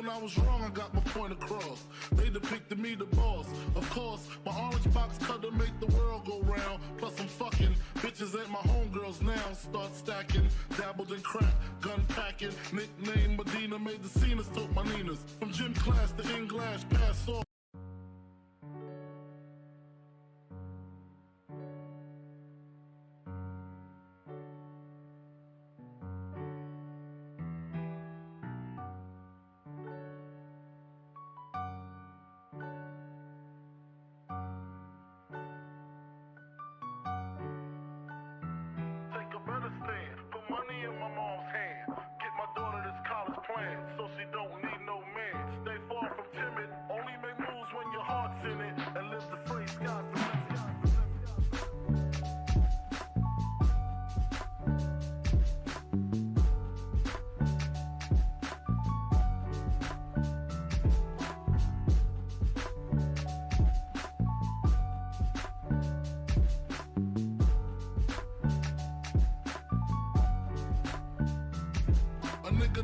Even I was wrong, I got my point across. They depicted me the boss. Of course, my orange box cutter make the world go round. Plus I'm fucking bitches ain't my homegirls now. Start stacking, dabbled in crack, gun packing. Nickname Medina, made the scenes, took my Ninas. From gym class to English, pass off. So she don't need no man. Stay far from timid. Only make moves when your heart's in it. And live the free sky's the limit.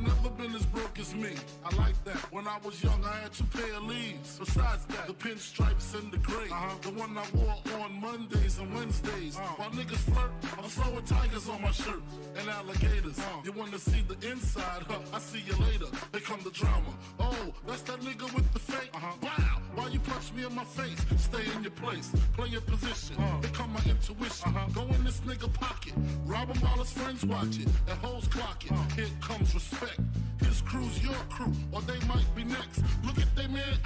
Never been as broke as me. I like that. When I was young, I had 2 pair of leaves. Besides that, the pinstripes and the gray. The one I wore on Mondays and Wednesdays. While niggas flirt, I'm throwing tigers on my shirt and alligators. You wanna see the inside? I see you later. Here come the drama. Oh, that's that nigga with the fake. Wow, why you punch me in my face? Stay in your place, play your position. Here come my intuition. Go in this nigga pocket, rob him while his friends watch it, and hoes clock it. Here comes respect. His crew's your crew, or they might be next. Look at they man,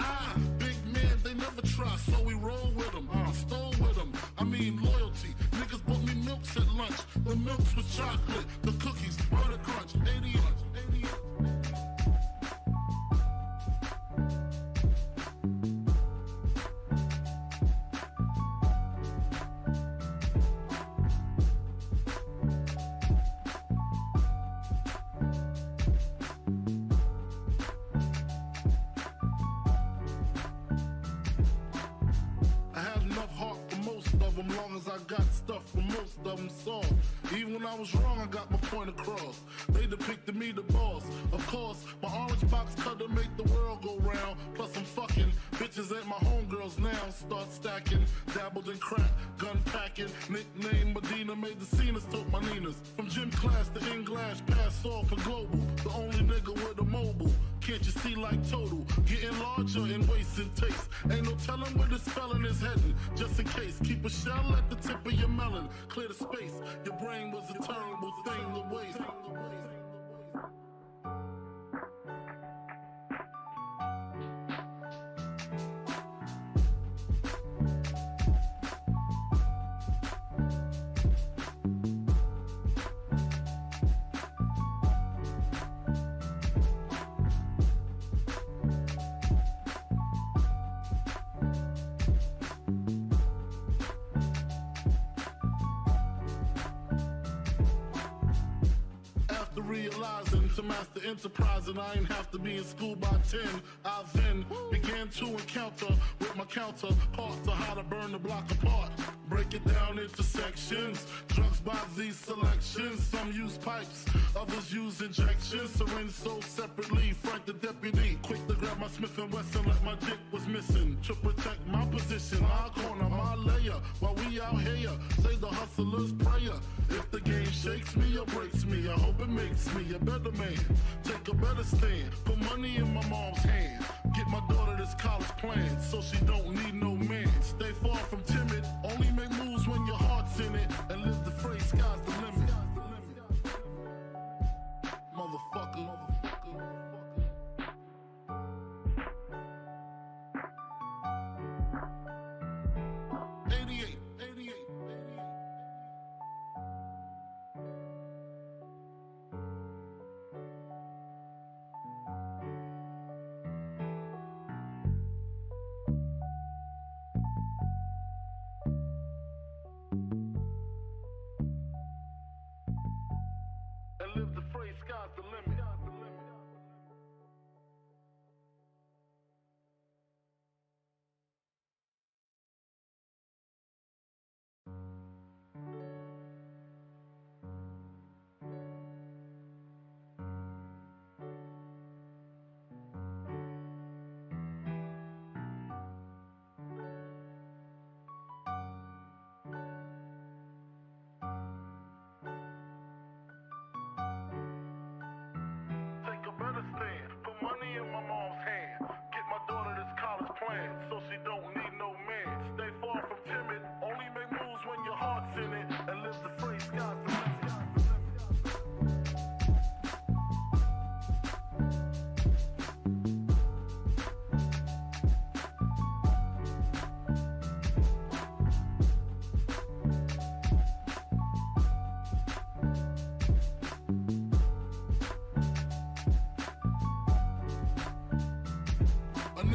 big man, they never try, so we roll with them. I stole with them, I mean loyalty. Niggas bought me milks at lunch. The milks with chocolate, the cookies, butter crunch, 88. Long as I got stuff for most of them soft. Even when I was wrong, I got my point across. They depicted me the boss. Of course, my orange box cutter make the world go round. Plus I'm fucking bitches ain't my homegirls now. Start stacking, dabbled in crack, gun packing. Nickname Medina, made the scenes, took my Ninas. From gym class to English, pass off for global. The only nigga with a mobile. Can't you see like total? Getting larger in waist and taste. Ain't no telling where this felon is heading. Just in case, keep a shell at the tip of your melon. Clear the space. Your brain was a terrible thing to waste. Realizing to master enterprise and I ain't have to be in school by 10. I then began to encounter with my counterparts on how to burn the block apart. Break it down into sections. Drugs by these selections. Some use pipes, others use injections. Syringe sold separately. Frank the deputy, quick to grab my Smith & Wesson like my dick was missing. To protect my position, my corner, my layer. While we out here, say the hustler's prayer. If the game shakes me or breaks me, I hope it makes me a better man. Take a better stand, put money in my mom's hand. Get my daughter this college plan, so she don't need no man. Stay far from timid, only make moves when your heart's in it. And live the phrase, sky's the limit. Motherfucker.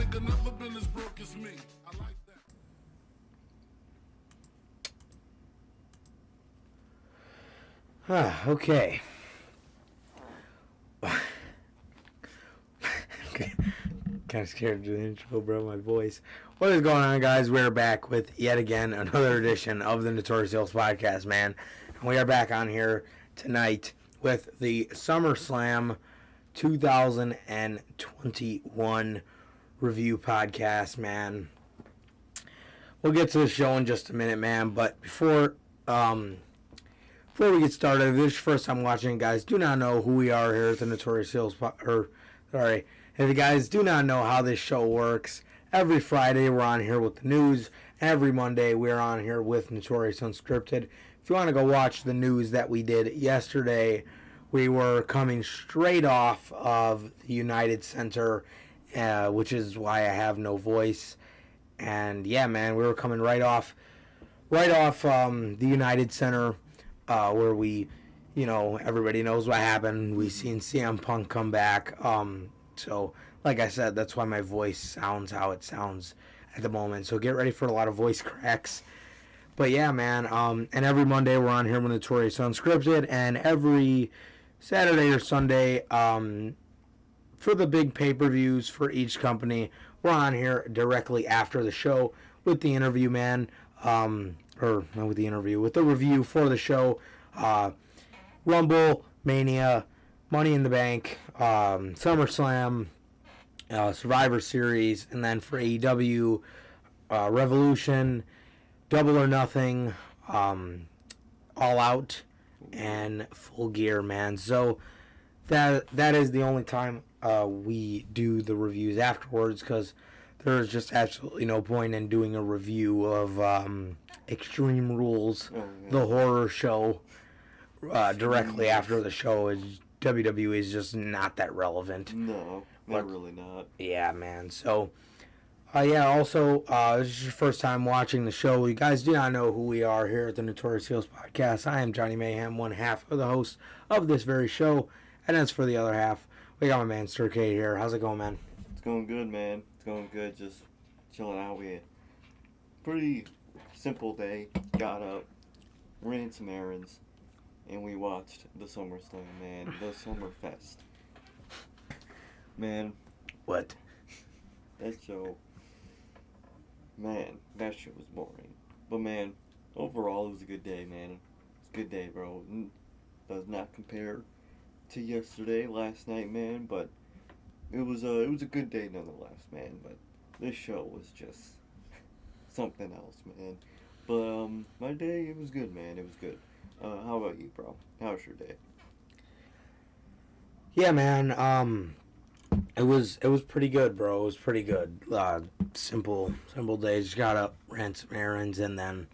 nigga never been as broke as me. I like that. Okay. Kind of scared to do the intro, bro. My voice. What is going on, guys? We're back with yet again another edition of the Notorious podcast, man. And we are back on here tonight with the SummerSlam 2021 review podcast, man. We'll get to the show in just a minute, man. But before we get started, if this is your first time watching, guys, do not know who we are here at the Notorious if you guys do not know how this show works, every Friday we're on here with the news. Every Monday we're on here with Notorious Unscripted. If you want to go watch the news that we did yesterday, we were coming straight off of the United Center, which is why I have no voice. And yeah, man, we were coming right off the United Center, where we, everybody knows what happened. We seen CM Punk come back. So, like I said, that's why my voice sounds how it sounds at the moment. So get ready for a lot of voice cracks. But yeah, man, and every Monday we're on here with Notorious Unscripted, and every Saturday or Sunday, for the big pay-per-views for each company, we're on here directly after the show with the interview, man. Or not with the interview, with the review for the show. Rumble, Mania, Money in the Bank, SummerSlam, Survivor Series, and then for AEW, Revolution, Double or Nothing, All Out, and Full Gear, man. So that is the only time we do the reviews afterwards, because there's just absolutely no point in doing a review of Extreme Rules, the horror show, directly after the show. WWE is just not that relevant. No, really not. Yeah, man. So, also, this is your first time watching the show. You guys do not know who we are here at the Notorious Heels Podcast. I am Johnny Mayhem, one half of the host of this very show. And as for the other half, we got my man Sturcade here. How's it going, man? It's going good, man. It's going good. Just chilling out. We had a pretty simple day. Got up, ran some errands, and we watched the SummerSlam, man. The Summerfest. Man. What? That show. Man, that shit was boring. But, man, overall, it was a good day, man. It's a good day, bro. Does not compare to yesterday, last night, man, but it was a good day nonetheless, man. But this show was just something else, man. But my day, it was good, man. It was good. How about you, bro? How was your day? Yeah, man. It was pretty good, bro. It was pretty good. Simple day. Just got up, ran some errands, and then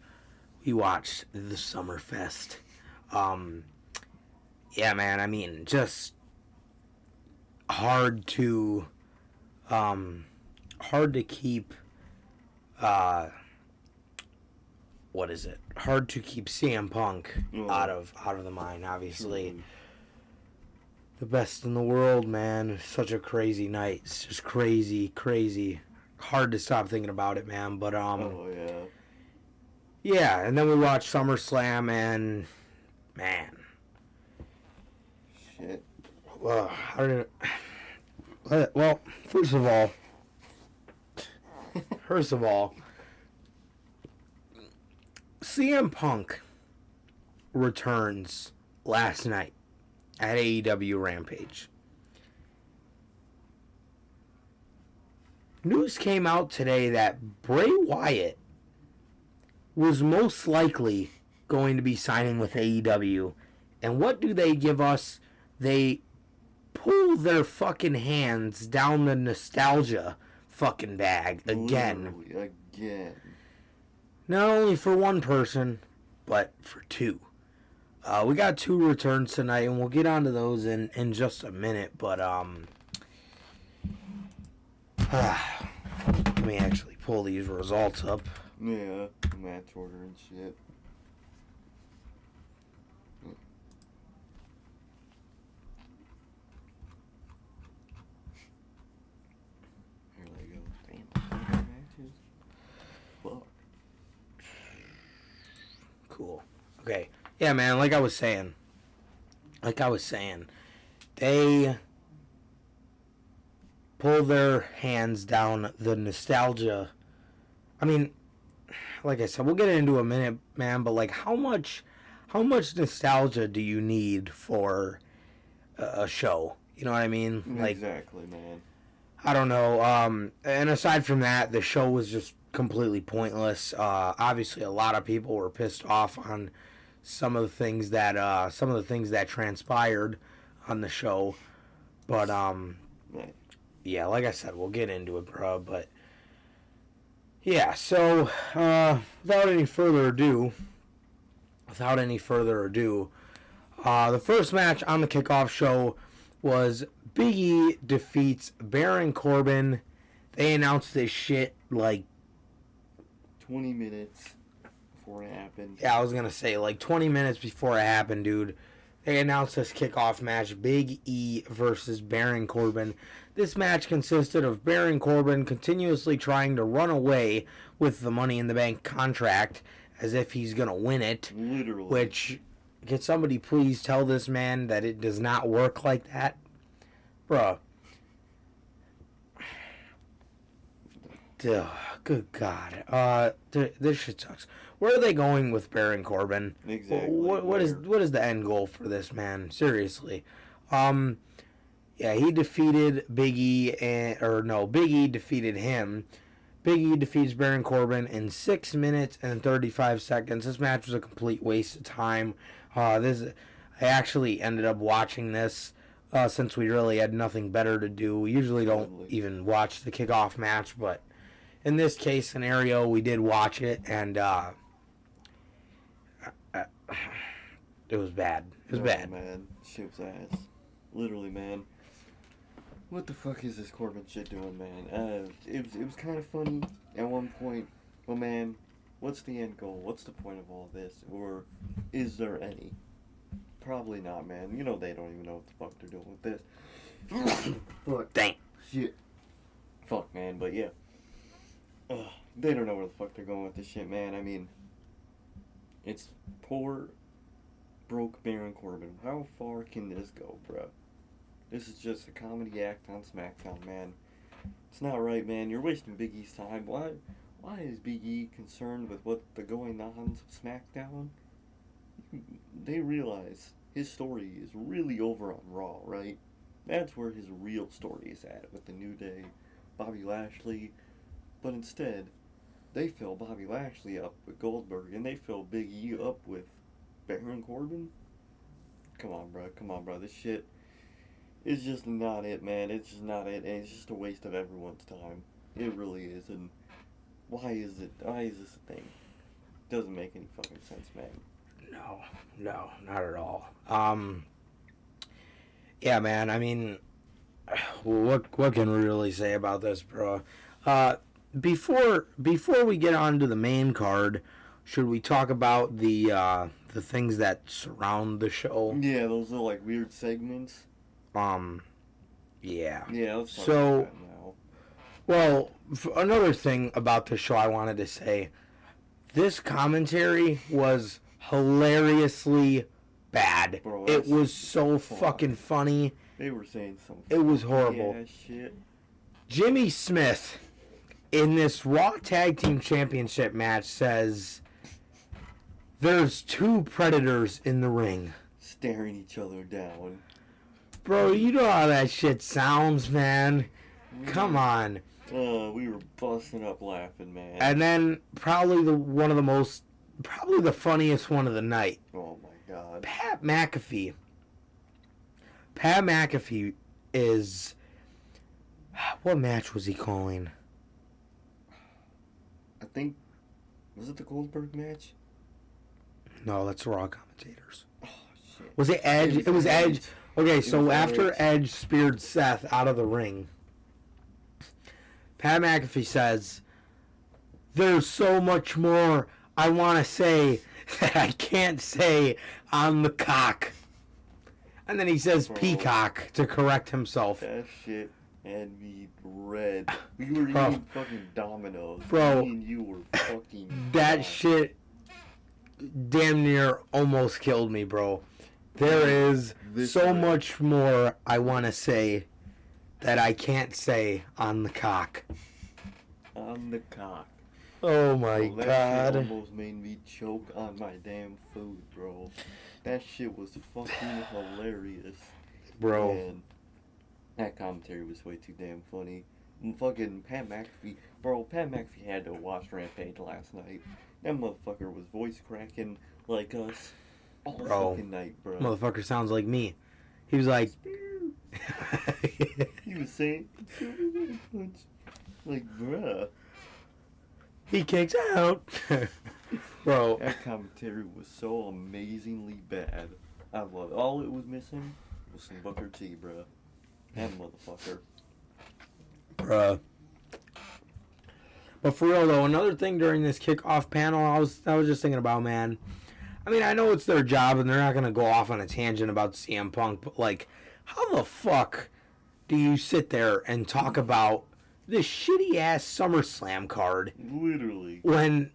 we watched the Summerfest. Yeah, man. I mean, just hard to keep. What is it? Hard to keep CM Punk out of the mind. Obviously, the best in the world, man. It's such a crazy night. It's just crazy. Hard to stop thinking about it, man. But yeah. And then we watched SummerSlam, and man, shit. Well, first of all. CM Punk returns last night at AEW Rampage. News came out today that Bray Wyatt was most likely going to be signing with AEW. And what do they give us? They pull their fucking hands down the nostalgia fucking bag again. Literally, again. Not only for one person, but for two. We got two returns tonight, and we'll get onto those in just a minute. But let me actually pull these results up. Yeah, match order and shit. Here they go. Okay. Yeah, man, like I was saying, they pull their hands down the nostalgia. I mean, like I said, we'll get into it in a minute, man, but like how much nostalgia do you need for a show? You know what I mean? Like, exactly, man. I don't know. And aside from that, the show was just completely pointless. Obviously, a lot of people were pissed off on some of the things that transpired on the show. But Right. yeah, like I said, we'll get into it, bro. But yeah, so without any further ado, the first match on the kickoff show was Biggie defeats Baron Corbin. They announced this shit like 20 minutes before it happened. Yeah, I was gonna say like 20 minutes before it happened, dude. They announced this kickoff match, Big E versus Baron Corbin. This match consisted of Baron Corbin continuously trying to run away with the Money in the Bank contract as if he's gonna win it. Literally. Which, can somebody please tell this man that it does not work like that? Bruh. Duh, good God. This shit sucks. Where are they going with Baron Corbin? Exactly. What is the end goal for this man? Seriously. Yeah, he defeated Big E, Big E defeated him. Big E defeats Baron Corbin in 6 minutes and 35 seconds. This match was a complete waste of time. I actually ended up watching this since we really had nothing better to do. We usually don't even watch the kickoff match, but in this case scenario, we did watch it, and it was bad. It was bad. Man, shit was ass. Literally, man. What the fuck is this Corbin shit doing, man? It was kind of funny at one point. Well, man, what's the end goal? What's the point of all this? Or is there any? Probably not, man. You know they don't even know what the fuck they're doing with this. Fuck. Dang. Shit. Fuck, man, but yeah. They don't know where the fuck they're going with this shit, man. I mean, it's poor, broke Baron Corbin. How far can this go, bruh? This is just a comedy act on SmackDown, man. It's not right, man. You're wasting Big E's time. Why is Big E concerned with what the going-ons of SmackDown? They realize his story is really over on Raw, right? That's where his real story is at, with the New Day, Bobby Lashley. But instead, they fill Bobby Lashley up with Goldberg, and they fill Big E up with Baron Corbin? Come on, bro. This shit is just not it, man. It's just not it, and it's just a waste of everyone's time. It really is, and why is this a thing? Doesn't make any fucking sense, man. No, not at all. Yeah, man, I mean, what can we really say about this, bro? Before we get on to the main card, should we talk about the things that surround the show? Yeah, those are like weird segments. Yeah. Yeah, let's talk about that now. Well, another thing about the show I wanted to say, this commentary was hilariously bad. Bro, it was so fucking funny. They were saying some. It was horrible. Shit. Jimmy Smith, in this Raw Tag Team Championship match, says there's two predators in the ring. Staring each other down. Bro, you know how that shit sounds, man. Come on. We were busting up laughing, man. And then probably the funniest one of the night. Oh my god. Pat McAfee. Pat McAfee is... What match was he calling? I think... Was it the Goldberg match? No, that's Raw commentators. Oh, shit. Was it Edge? It was Edge. Okay, so after Edge. Edge speared Seth out of the ring, Pat McAfee says, there's so much more I want to say that I can't say on the cock. And then he says peacock to correct himself. That shit had me red. We were eating fucking Dominoes. Bro. Me and you were fucking That mad. shit damn near almost killed me, bro. There is so much more I want to say that I can't say on the cock. On the cock. Oh my Bro, that god. shit almost made me choke on my damn food, bro. That shit was fucking hilarious. Bro. Man, that commentary was way too damn funny. And fucking Pat McAfee. Bro, Pat McAfee had to watch Rampage last night. That motherfucker was voice cracking like us all fucking night, bro. Motherfucker sounds like me. He was like... He was saying... Like, bruh. He kicks out. Bro. That commentary was so amazingly bad. I love it. All it was missing was some Booker T, bruh. That motherfucker. Bruh. But for real though, another thing during this kickoff panel, I was just thinking about, man. I mean, I know it's their job and they're not gonna go off on a tangent about CM Punk, but like, how the fuck do you sit there and talk about this shitty ass SummerSlam card? Literally. When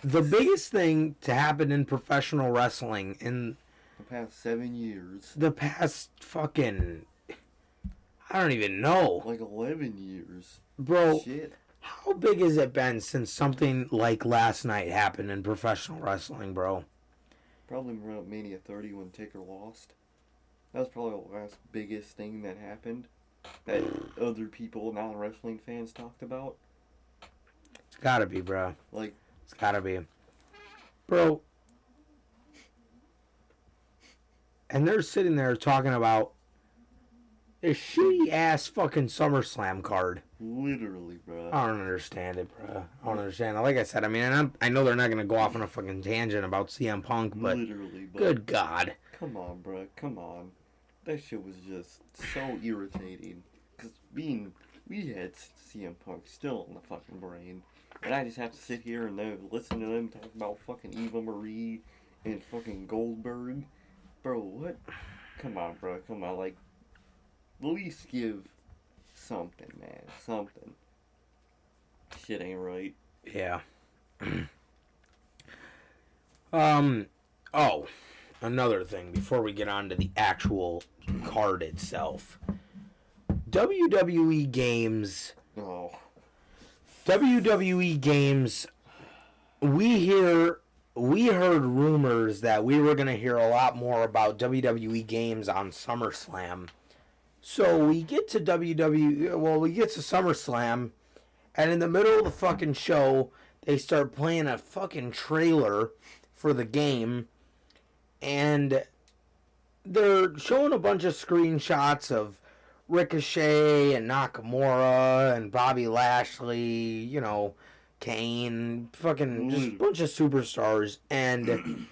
the biggest thing to happen in professional wrestling in the past 7 years. The past fucking, I don't even know. Like 11 years. Bro, shit. How big has it been since something like last night happened in professional wrestling, bro? Probably around Mania 30 when Taker lost. That was probably the last biggest thing that happened that other people, non-wrestling fans, talked about. It's gotta be, bro. Like, it's gotta be. Bro. And they're sitting there talking about this shitty ass fucking SummerSlam card. Literally, bro. I don't understand it, bro. I don't understand it. Like I said, I mean, I know they're not gonna go off on a fucking tangent about CM Punk, but literally, but good God. Come on, bro. Come on. That shit was just so irritating. Cause we had CM Punk still in the fucking brain, and I just have to sit here and listen to them talk about fucking Eva Marie and fucking Goldberg. Bro, what? Come on, bro. Come on, like, at least give something, man. Something. Shit ain't right. Yeah. Oh, another thing before we get on to the actual card itself. WWE Games. Oh. WWE Games. We heard rumors that we were going to hear a lot more about WWE Games on SummerSlam. So we get to SummerSlam, and in the middle of the fucking show, they start playing a fucking trailer for the game, and they're showing a bunch of screenshots of Ricochet and Nakamura and Bobby Lashley, you know, Kane, fucking just a bunch of superstars, and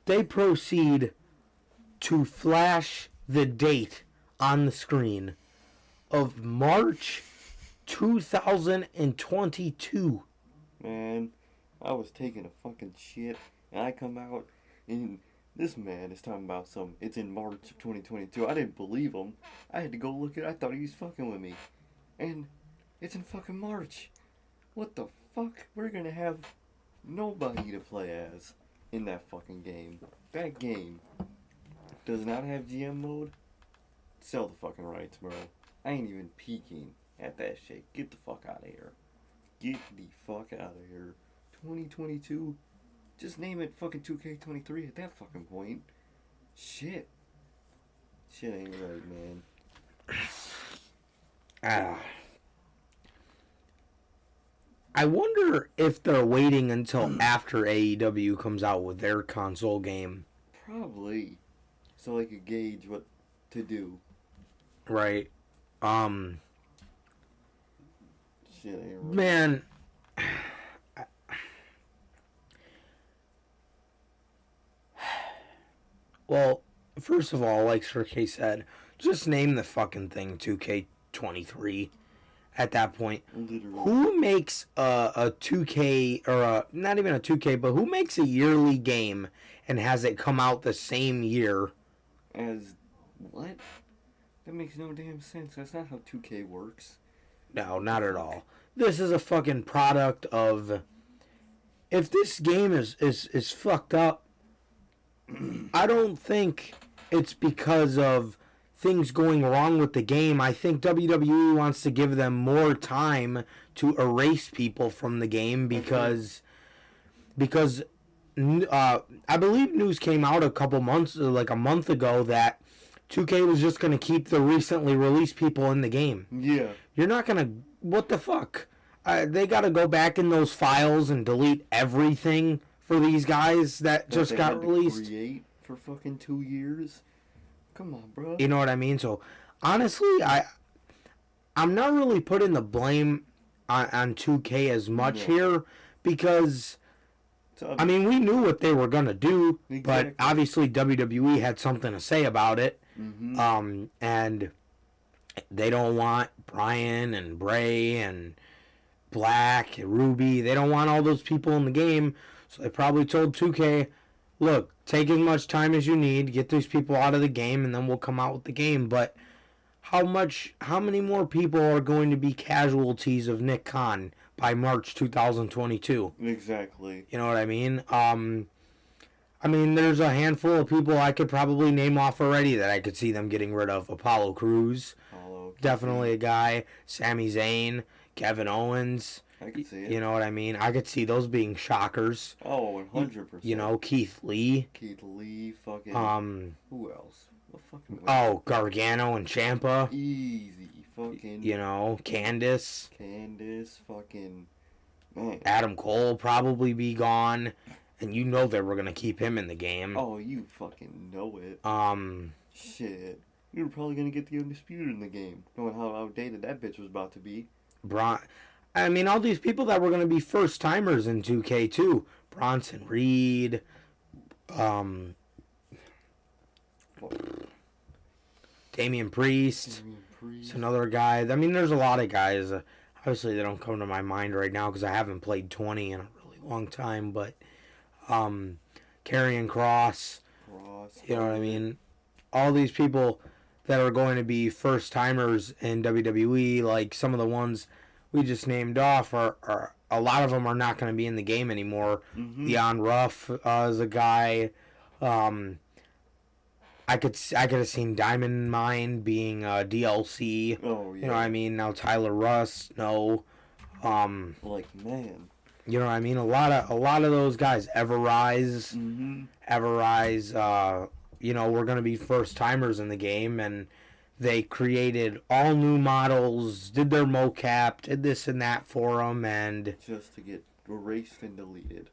they proceed to flash the date on the screen of March 2022. Man, I was taking a fucking shit, and I come out, and this man is talking about it's in March of 2022. I didn't believe him. I had to go look at it. I thought he was fucking with me. And it's in fucking March. What the fuck? We're gonna have nobody to play as in that fucking game. That game does not have GM mode. Sell the fucking rights, bro. I ain't even peeking at that shit. Get the fuck out of here. Get the fuck out of here. 2022? Just name it fucking 2K23 at that fucking point. Shit. Shit ain't right, man. I wonder if they're waiting until after AEW comes out with their console game. Probably. So they could gauge what to do. Right. Shit ain't right. Man. Well, first of all, like Sir K said, just name the fucking thing 2K23 at that point. Literally. Who makes a 2K, or not even a 2K, but who makes a yearly game and has it come out the same year? As what? That makes no damn sense. That's not how 2K works. No, not at all. This is a fucking product of if this game is fucked up, I don't think it's because of things going wrong with the game. I think WWE wants to give them more time to erase people from the game because I believe news came out like a month ago, that 2K was just going to keep the recently released people in the game. Yeah. You're not going to... What the fuck? They got to go back in those files and delete everything for these guys that just got released. Create for fucking 2 years? Come on, bro. You know what I mean? So, honestly, I'm not really putting the blame on 2K as much here, because... I mean, we knew what they were going to do, but obviously WWE had something to say about it. Mm-hmm. And they don't want Bryan and Bray and Black and Ruby. They don't want all those people in the game. So they probably told 2K, look, take as much time as you need, get these people out of the game, and then we'll come out with the game. But how many more people are going to be casualties of Nick Khan by March 2022? Exactly. You know what I mean? I mean, there's a handful of people I could probably name off already that I could see them getting rid of. Apollo Crews, definitely a guy. Sami Zayn, Kevin Owens. I could see it. You know what I mean? I could see those being shockers. Oh, 100%. You know, Keith Lee. Fucking. Who else? What fucking? Oh, Gargano and Ciampa. Easy, fucking. You know, Candice, fucking. Man. Adam Cole probably be gone. And you know they were going to keep him in the game. Oh, you fucking know it. Shit. You were probably going to get the Undisputed in the game, knowing how outdated that bitch was about to be. I mean, all these people that were going to be first-timers in 2K, too. Bronson Reed. Damien Priest. It's another guy. I mean, there's a lot of guys. Obviously, they don't come to my mind right now because I haven't played 20 in a really long time, but... Karrion Kross, you know what I mean? All these people that are going to be first timers in WWE, like some of the ones we just named off, are a lot of them are not going to be in the game anymore. Mm-hmm. Leon Ruff is a guy. I could have seen Diamond Mine being DLC. Oh yeah. You know what I mean? Now Tyler Rust, no. Like, man. You know what I mean? A lot of those guys, Everrise, you know, were going to be first timers in the game, and they created all new models, did their mocap, did this and that for them, and just to get erased and deleted.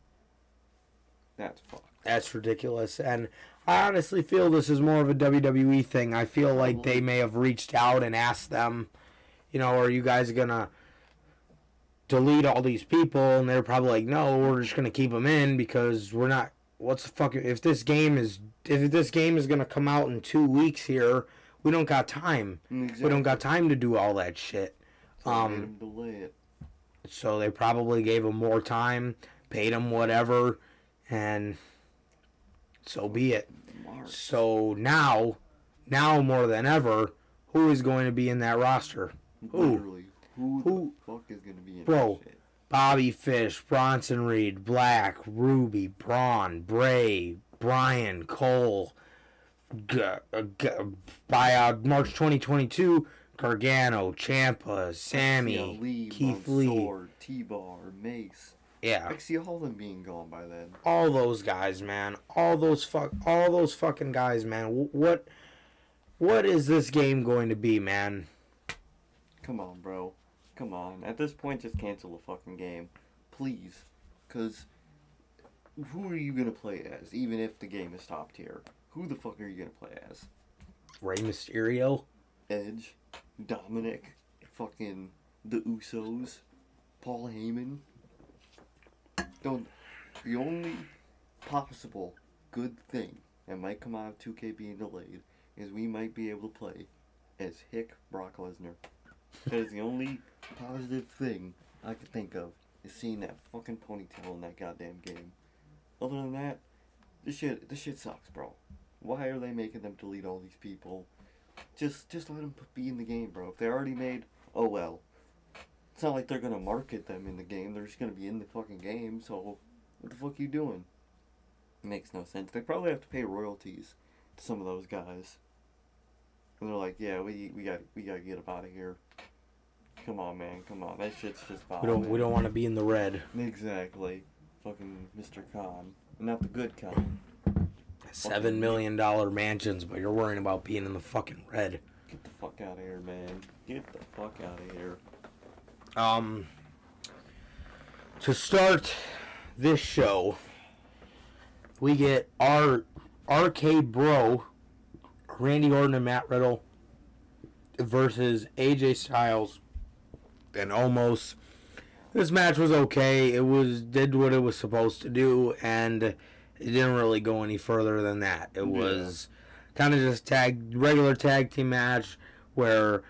That's fucked. That's ridiculous. And I honestly feel this is more of a WWE thing. I feel like they may have reached out and asked them, you know, are you guys gonna delete all these people? And they're probably like, no, we're just gonna keep them in because we're not. What's the fuck? If this game is gonna come out in 2 weeks here, we don't got time. Exactly. We don't got time to do all that shit. Delay it. So they probably gave them more time, paid them whatever, and so be it. March. So now more than ever, who is going to be in that roster? Literally. Who the fuck is going to be in Bro, that shit? Bobby Fish, Bronson Reed, Black, Ruby, Braun, Bray, Bryan, Cole. By March 2022, Gargano, Ciampa, Sammy, Keith Lee, T-Bar, Mace. Yeah. I can see all of them being gone by then. All those guys, man. All those fucking guys, man. What is this game going to be, man? Come on, bro. Come on. At this point, just cancel the fucking game. Please. Because who are you going to play as, even if the game is top tier? Who the fuck are you going to play as? Rey Mysterio? Edge? Dominic? Fucking the Usos? Paul Heyman? The only possible good thing that might come out of 2K being delayed is we might be able to play as Hick Brock Lesnar. That is the only positive thing I could think of, is seeing that fucking ponytail in that goddamn game. Other than that, this shit sucks, bro. Why are they making them delete all these people? Just let them be in the game, bro. If they're already made, oh well. It's not like they're gonna market them in the game. They're just gonna be in the fucking game, so What the fuck are you doing? It makes no sense. They probably have to pay royalties to some of those guys. And they're like, yeah, we gotta get up out of here. Come on, man. Come on. That shit's just foul. We don't want to be in the red. Exactly. Fucking Mr. Khan. Not the good Khan. $7 million mansions, but you're worrying about being in the fucking red. Get the fuck out of here, man. Get the fuck out of here. To start this show, we get our RK Bro, Randy Orton and Matt Riddle versus AJ Styles and Omos. This match was okay. It did what it was supposed to do, and it didn't really go any further than that. It was kind of just regular tag team match where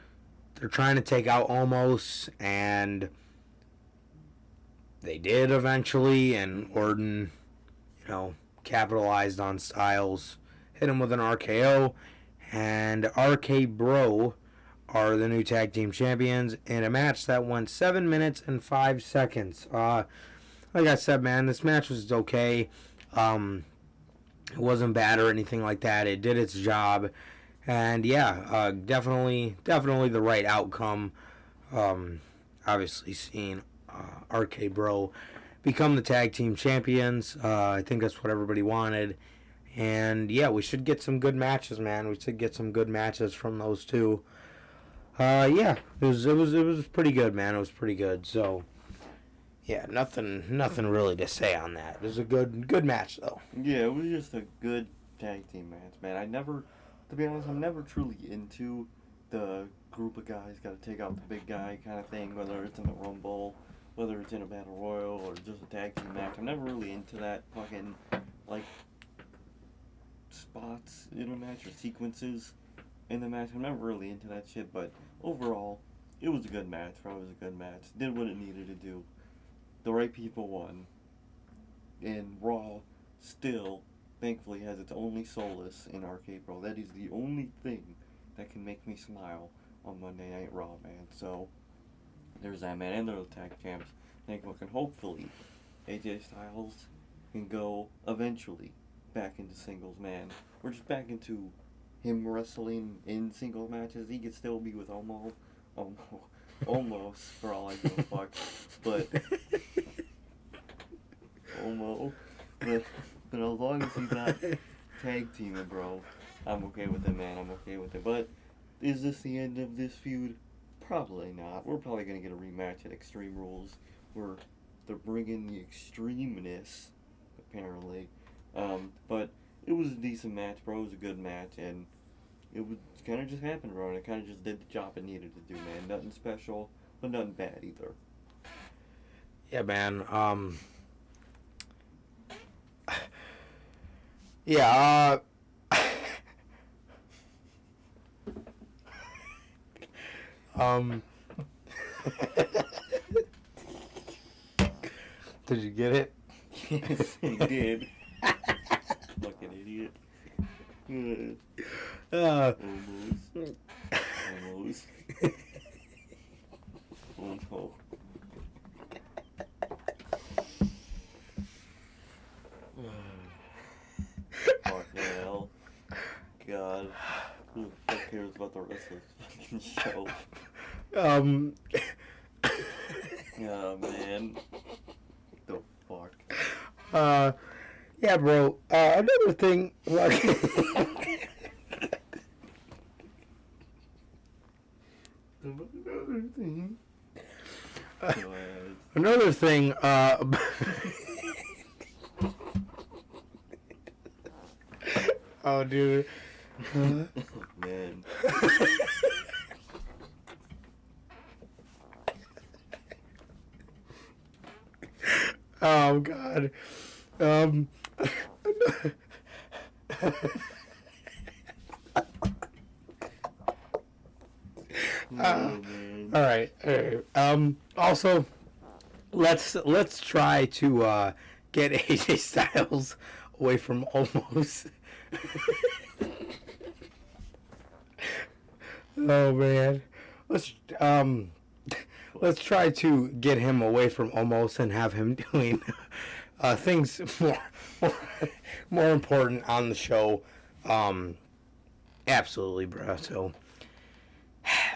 they're trying to take out Omos, and they did eventually, and Orton, capitalized on Styles, hit him with an RKO, and RK Bro are the new tag team champions in a match that went 7 minutes and 5 seconds. Like I said, man, this match was okay. It wasn't bad or anything like that. It did its job, and definitely the right outcome. Obviously, seeing RK Bro become the tag team champions, I think that's what everybody wanted. And we should get some good matches, man. We should get some good matches from those two. It was pretty good, man. It was pretty good. So, nothing really to say on that. It was a good match, though. Yeah, it was just a good tag team match, man. To be honest, I'm never truly into the group of guys got to take out the big guy kind of thing, whether it's in the Rumble, whether it's in a Battle Royal, or just a tag team match. I'm never really into that fucking, spots in a match or sequences in the match. I'm never really into that shit, but overall, it was a good match, bro. It was a good match. Did what it needed to do. The right people won. And Raw still, thankfully, has its only solace in RK Bro. That is the only thing that can make me smile on Monday Night Raw, man. So, there's that, man. And they're the tag champs. And hopefully, AJ Styles can go eventually back into singles, man. We're just back into him wrestling in single matches. He could still be with almost for all I give a fuck. But but as long as he's not tag teaming, bro, I'm okay with it, man. I'm okay with it. But is this the end of this feud? Probably not. We're probably gonna get a rematch at Extreme Rules, where they're bringing the extremeness, apparently. But it was a decent match, bro. It was a good match, and it was kind of just happened, bro. And it kind of just did the job it needed to do, man. Nothing special, but nothing bad either. Yeah, man. Did you get it? Yes, he did. Fucking idiot. Almost. Oh no. Fuck hell. God. Who the fuck cares about the rest of this fucking show? Oh man. The fuck. Yeah, bro. Another thing, another thing, oh, dude. Man. Oh, God. All right. Also, let's try to get AJ Styles away from Omos. Oh man, let's try to get him away from Omos and have him doing things more important on the show. Absolutely, bro. So,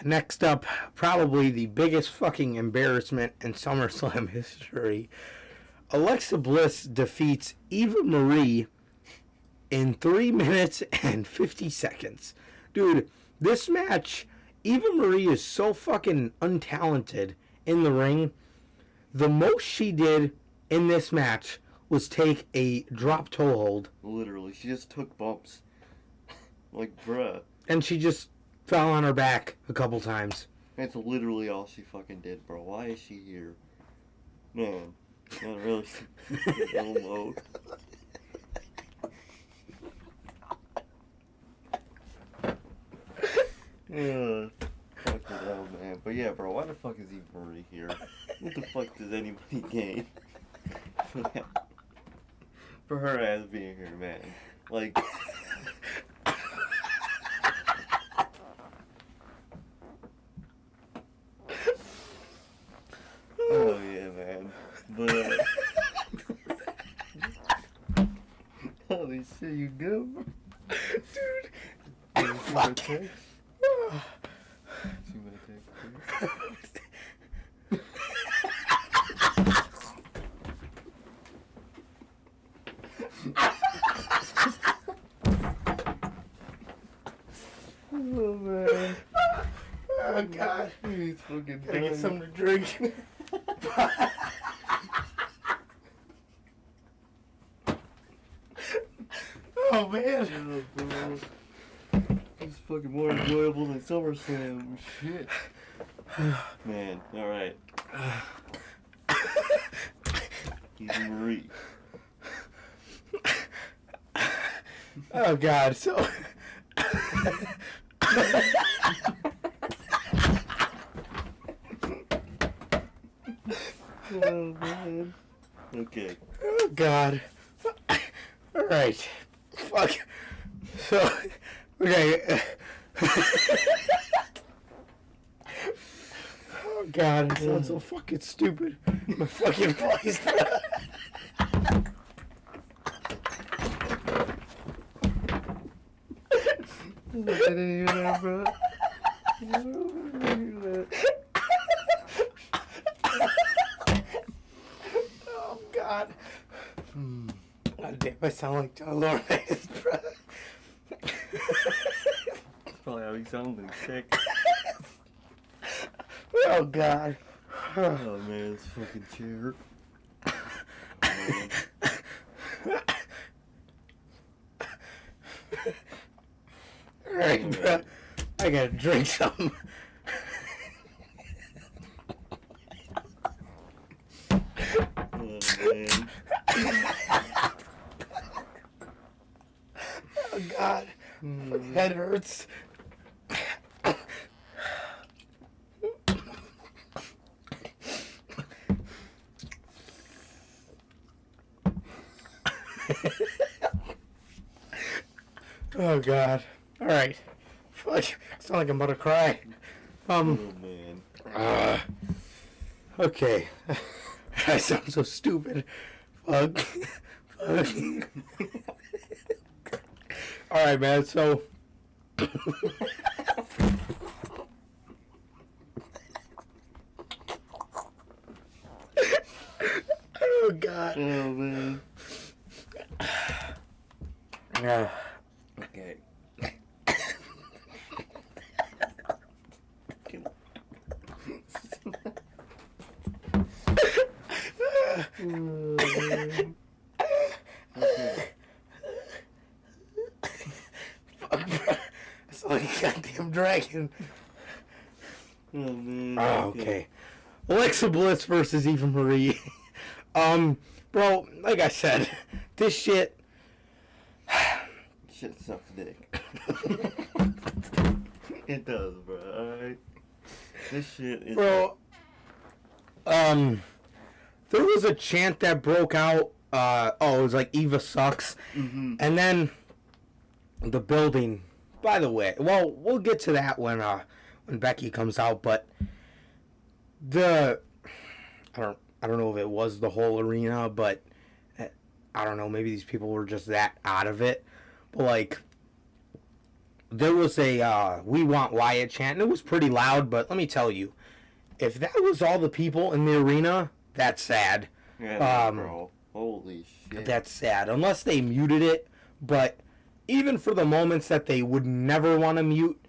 next up, probably the biggest fucking embarrassment in SummerSlam history. Alexa Bliss defeats Eva Marie in 3 minutes and 50 seconds. Dude, this match, Eva Marie is so fucking untalented in the ring. The most she did in this match was take a drop toe hold. Literally, she just took bumps. Like, bruh. And she just fell on her back a couple times. That's literally all she fucking did, bro. Why is she here? Man, not really. Elmo. Fuck it out, man. But yeah, bro, why the fuck is Eva Marie here? What the fuck does anybody gain for her ass being here, man? Like, oh yeah, man. But holy shit, you good, bro? Dude. Fuck. She gonna take oh man. Oh god. He's fucking Gotta get something to drink. Oh man. Oh, bro. It's fucking more enjoyable than SummerSlam. Shit. Man, alright. Eva Marie. Oh god, so Oh man. Okay. oh god. Alright. Fuck. So okay. Oh god, it sounds so fucking stupid. My fucking voice. I didn't hear that, bro. I didn't hear that. Oh god. God damn, I sound like John Lawrence, bro. Probably how he sounded sick. Oh god. Oh man, this fucking chair. Alright, bro. I gotta drink something. Oh man. Oh god. My head hurts. Oh god. Alright. Fuck. I sound like I'm about to cry. Oh man. Okay. I sound so stupid. Fuck. Fuck. Alright, man, so oh god. Oh man. Yeah. Okay. Okay. Fuck, bro. I sound like a goddamn dragon. Oh man. Oh, okay. Alexa Bliss versus Eva Marie. Bro, like I said, this shit. Shit sucks dick. It does, bro. Alright. This shit is. Bro, there was a chant that broke out. It was like Eva sucks. Mm-hmm. And then the building. By the way, well, we'll get to that when Becky comes out. But I don't know if it was the whole arena, but I don't know, maybe these people were just that out of it. But, like, there was a "We Want Wyatt" chant, and it was pretty loud, but let me tell you, if that was all the people in the arena, that's sad. Yeah, bro. Holy shit. That's sad. Unless they muted it, but even for the moments that they would never want to mute,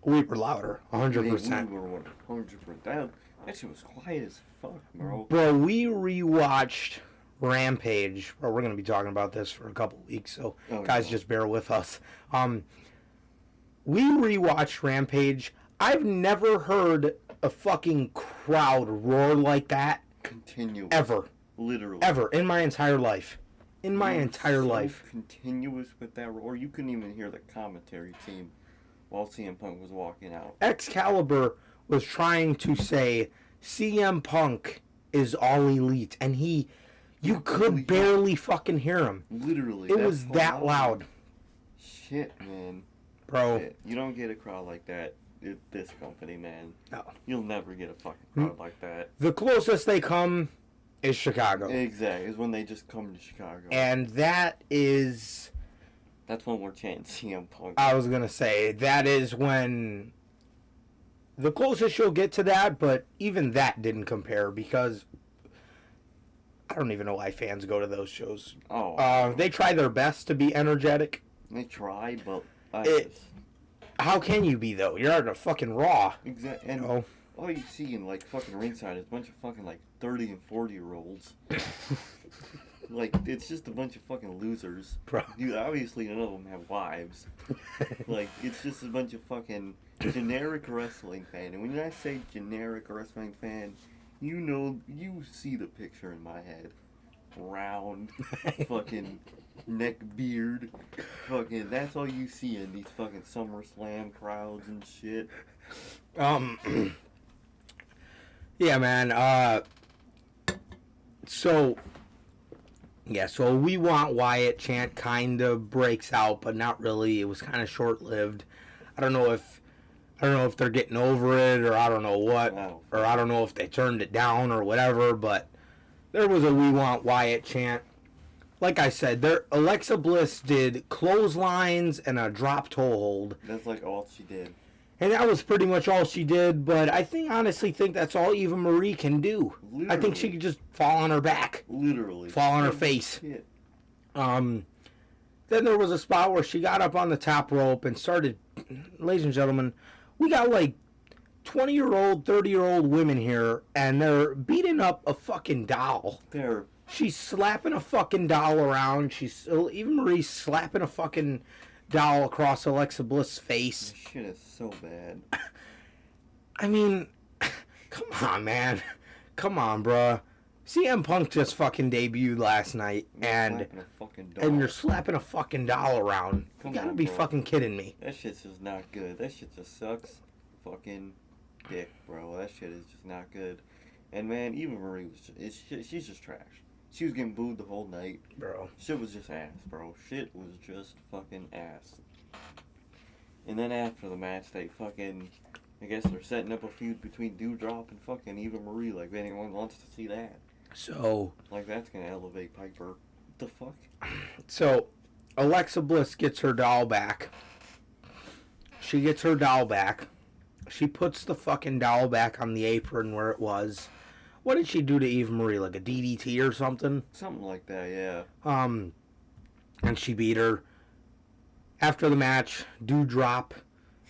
we were louder, 100%. We were 100%. That shit was quiet as fuck, bro. Bro, we rewatched Rampage. Bro, we're going to be talking about this for a couple weeks, so guys, just bear with us. We rewatched Rampage. I've never heard a fucking crowd roar like that. Continuous. Ever. Literally. Ever. In my entire life. In my entire life. Continuous with that roar. You couldn't even hear the commentary team while CM Punk was walking out. Excalibur was trying to say CM Punk is all elite, and you could barely fucking hear him. Literally. It was that loud. Shit, man. Bro. Shit. You don't get a crowd like that at this company, man. No. You'll never get a fucking crowd like that. The closest they come is Chicago. Exactly. Is when they just come to Chicago. And that is... That's when we're chanting CM Punk. I was going to say, that is when... The closest you'll get to that, but even that didn't compare because... I don't even know why fans go to those shows. They try their best to be energetic. They try, but... How can you be, though? You're at a fucking Raw. Exactly. And all you see in, like, fucking ringside is a bunch of fucking, like, 30 and 40-year-olds. Like, it's just a bunch of fucking losers. Bro. Dude, obviously none of them have wives. Like, it's just a bunch of fucking generic wrestling fan. And when I say generic wrestling fan, you see the picture in my head. Round, fucking neck beard, fucking, that's all you see in these fucking SummerSlam crowds and shit. Yeah, man, so "We Want Wyatt" chant kind of breaks out, but not really. It was kind of short-lived. I don't know if they're getting over it, or I don't know what, or I don't know if they turned it down or whatever, but there was a "We Want Wyatt" chant. Like I said, Alexa Bliss did clotheslines and a drop toe hold. That's like all she did. And that was pretty much all she did, but I honestly think that's all Eva Marie can do. Literally. I think she could just fall on her back. Literally. Fall on her face. Shit. Then there was a spot where she got up on the top rope and started, ladies and gentlemen, we got like 20-year-old, 30-year-old women here, and they're beating up a fucking doll. She's slapping a fucking doll around. Eva Marie's slapping a fucking doll across Alexa Bliss' face. This shit is so bad. I mean, come on, man. Come on, bruh. CM Punk just fucking debuted last night, and you're slapping a fucking doll around. You gotta be fucking kidding me. That shit's just not good. That shit just sucks fucking dick, bro. That shit is just not good. And man, Eva Marie she's just trash. She was getting booed the whole night. Bro. Shit was just ass, bro. Shit was just fucking ass. And then after the match, they fucking... I guess they're setting up a feud between Doudrop and fucking Eva Marie. Like, anyone wants to see that. So... Like, that's gonna elevate Piper. What the fuck? So, Alexa Bliss gets her doll back. She gets her doll back. She puts the fucking doll back on the apron where it was. What did she do to Eva Marie? Like a DDT or something? Something like that, yeah. And she beat her. After the match, Doudrop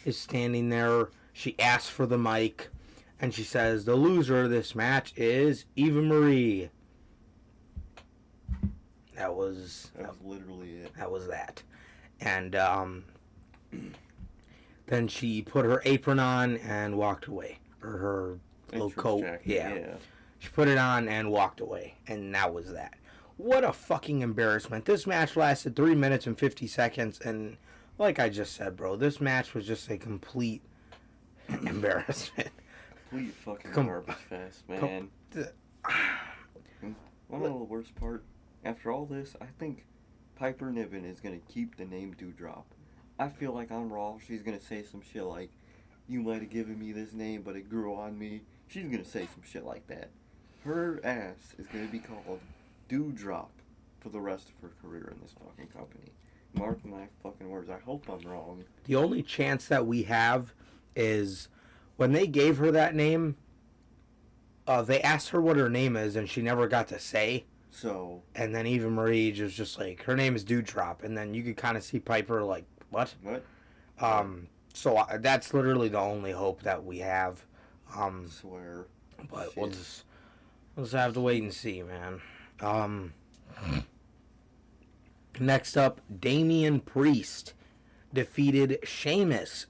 is standing there. She asks for the mic. And she says, the loser of this match is Eva Marie. That was literally it. That was that. And then she put her apron on and walked away. Or her little coat. Jacket, yeah. She put it on and walked away. And that was that. What a fucking embarrassment. This match lasted 3 minutes and 50 seconds. And like I just said, bro, this match was just a complete embarrassment. Complete fucking garbage fest, man. One of the worst part, after all this, I think Piper Niven is going to keep the name Doudrop. I feel like on Raw, she's going to say some shit like, you might have given me this name, but it grew on me. She's going to say some shit like that. Her ass is going to be called Doudrop for the rest of her career in this fucking company. Mark my fucking words. I hope I'm wrong. The only chance that we have is when they gave her that name, they asked her what her name is, and she never got to say. So. And then Eva Marie just like, her name is Dewdrop, and then you could kind of see Piper like, what? What? So that's literally the only hope that we have. Swear. But Shit. we'll just have to wait and see, man. Next up, Damien Priest defeated Sheamus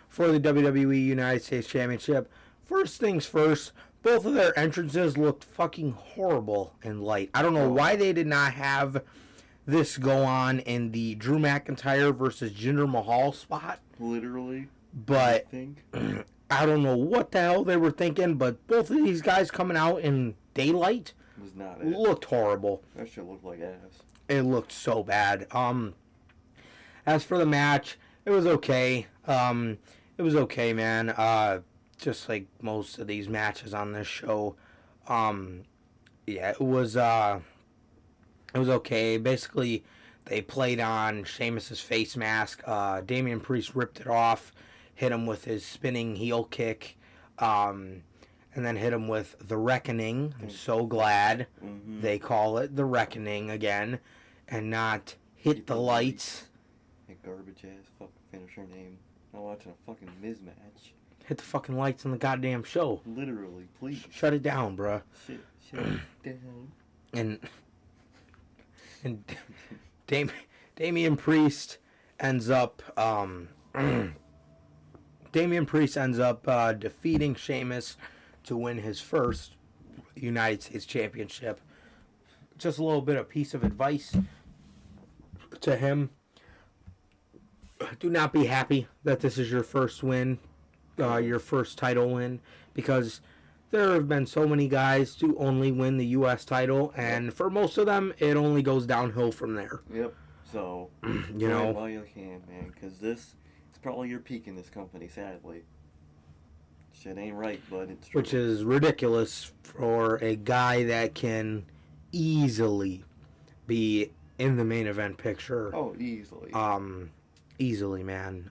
for the WWE United States Championship. First things first, both of their entrances looked fucking horrible in light. I don't know why they did not have this go on in the Drew McIntyre versus Jinder Mahal spot. Literally. But I think. I don't know what the hell they were thinking, but both of these guys coming out in daylight Was not it. looked horrible. That shit looked like ass. It looked so bad. As for the match, it was okay. It was okay, man. Just like most of these matches on this show. Yeah, it was okay. Basically, they played on Sheamus's face mask. Damian Priest ripped it off, hit him with his spinning heel kick, and then hit him with the Reckoning. I'm so glad they call it the Reckoning again, and not hit the lights. That garbage ass fucking finisher name. Not watching a fucking Miz match. Hit the fucking lights on the goddamn show. Literally, please. Shut it down, bruh. Shit it down. And Damian Priest ends up defeating Sheamus to win his first United States Championship. Just a little bit of piece of advice to him. Do not be happy that this is your first win, your first title win, because there have been so many guys to only win the U.S. title, and for most of them, it only goes downhill from there. Yep. So, you know, while you can, man, because this is probably your peak in this company, sadly. Shit ain't right, but it's true. Which is ridiculous for a guy that can easily be in the main event picture. Oh, easily. Easily, man.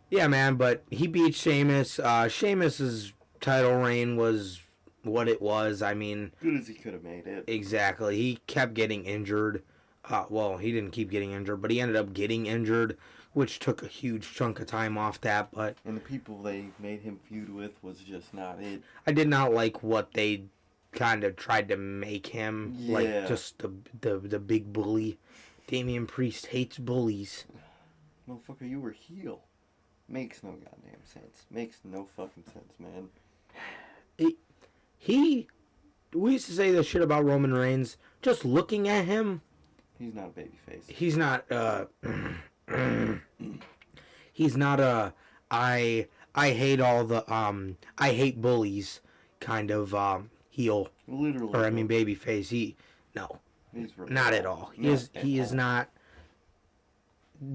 Yeah, man, but he beat Sheamus. Sheamus's title reign was what it was. I mean, good as he could have made it. Exactly. He kept getting injured. Well, he didn't keep getting injured, but he ended up getting injured, which took a huge chunk of time off that. But and the people they made him feud with was just not it. I did not like what they kind of tried to make him, like just the big bully. Damian Priest hates bullies. Motherfucker, you were heel. Makes no goddamn sense. Makes no fucking sense, man. We used to say this shit about Roman Reigns. Just looking at him, he's not a babyface. He's not. He's not a. I hate all the. I hate bullies kind of heel. Literally. Or I mean babyface. No. Not at all. He is not.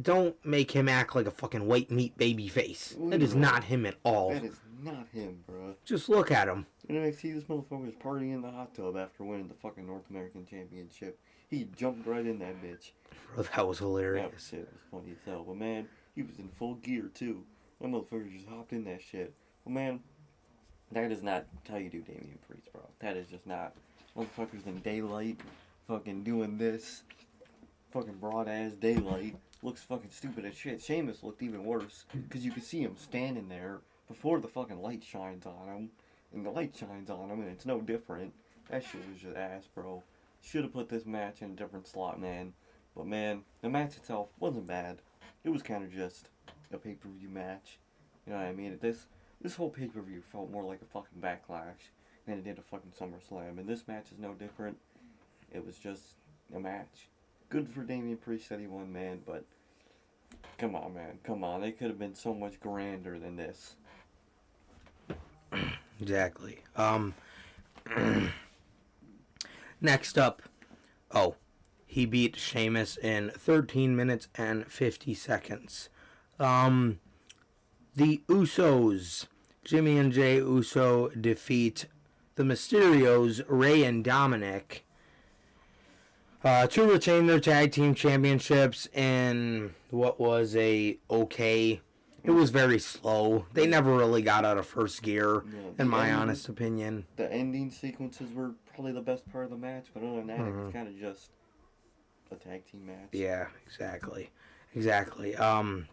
Don't make him act like a fucking white meat baby face. That is not him at all. That is not him, bro. Just look at him. And I see this motherfucker's partying in the hot tub after winning the fucking North American Championship. He jumped right in that bitch. Bro, that was hilarious. That shit was funny as hell. But man, he was in full gear too. That motherfucker just hopped in that shit. Well, man, that is not how you do Damien Priest, bro. That is just not. Motherfuckers in daylight, fucking doing this. Fucking broad ass daylight. Looks fucking stupid as shit. Sheamus looked even worse. Because you could see him standing there before the fucking light shines on him. And the light shines on him and it's no different. That shit was just ass, bro. Should have put this match in a different slot, man. But man, the match itself wasn't bad. It was kind of just a pay-per-view match. You know what I mean? This whole pay-per-view felt more like a fucking Backlash than it did a fucking SummerSlam. And this match is no different. It was just a match. Good for Damien Priest that he won, man, but come on, man. Come on. They could have been so much grander than this. Exactly. Next up, he beat Sheamus in 13 minutes and 50 seconds. The Usos, Jimmy and Jay Uso defeat the Mysterios, Rey and Dominic. To retain their tag team championships in what was a okay. It was very slow. They never really got out of first gear, in my honest opinion. The ending sequences were probably the best part of the match, but other than that, it's kind of just a tag team match. Yeah, exactly. The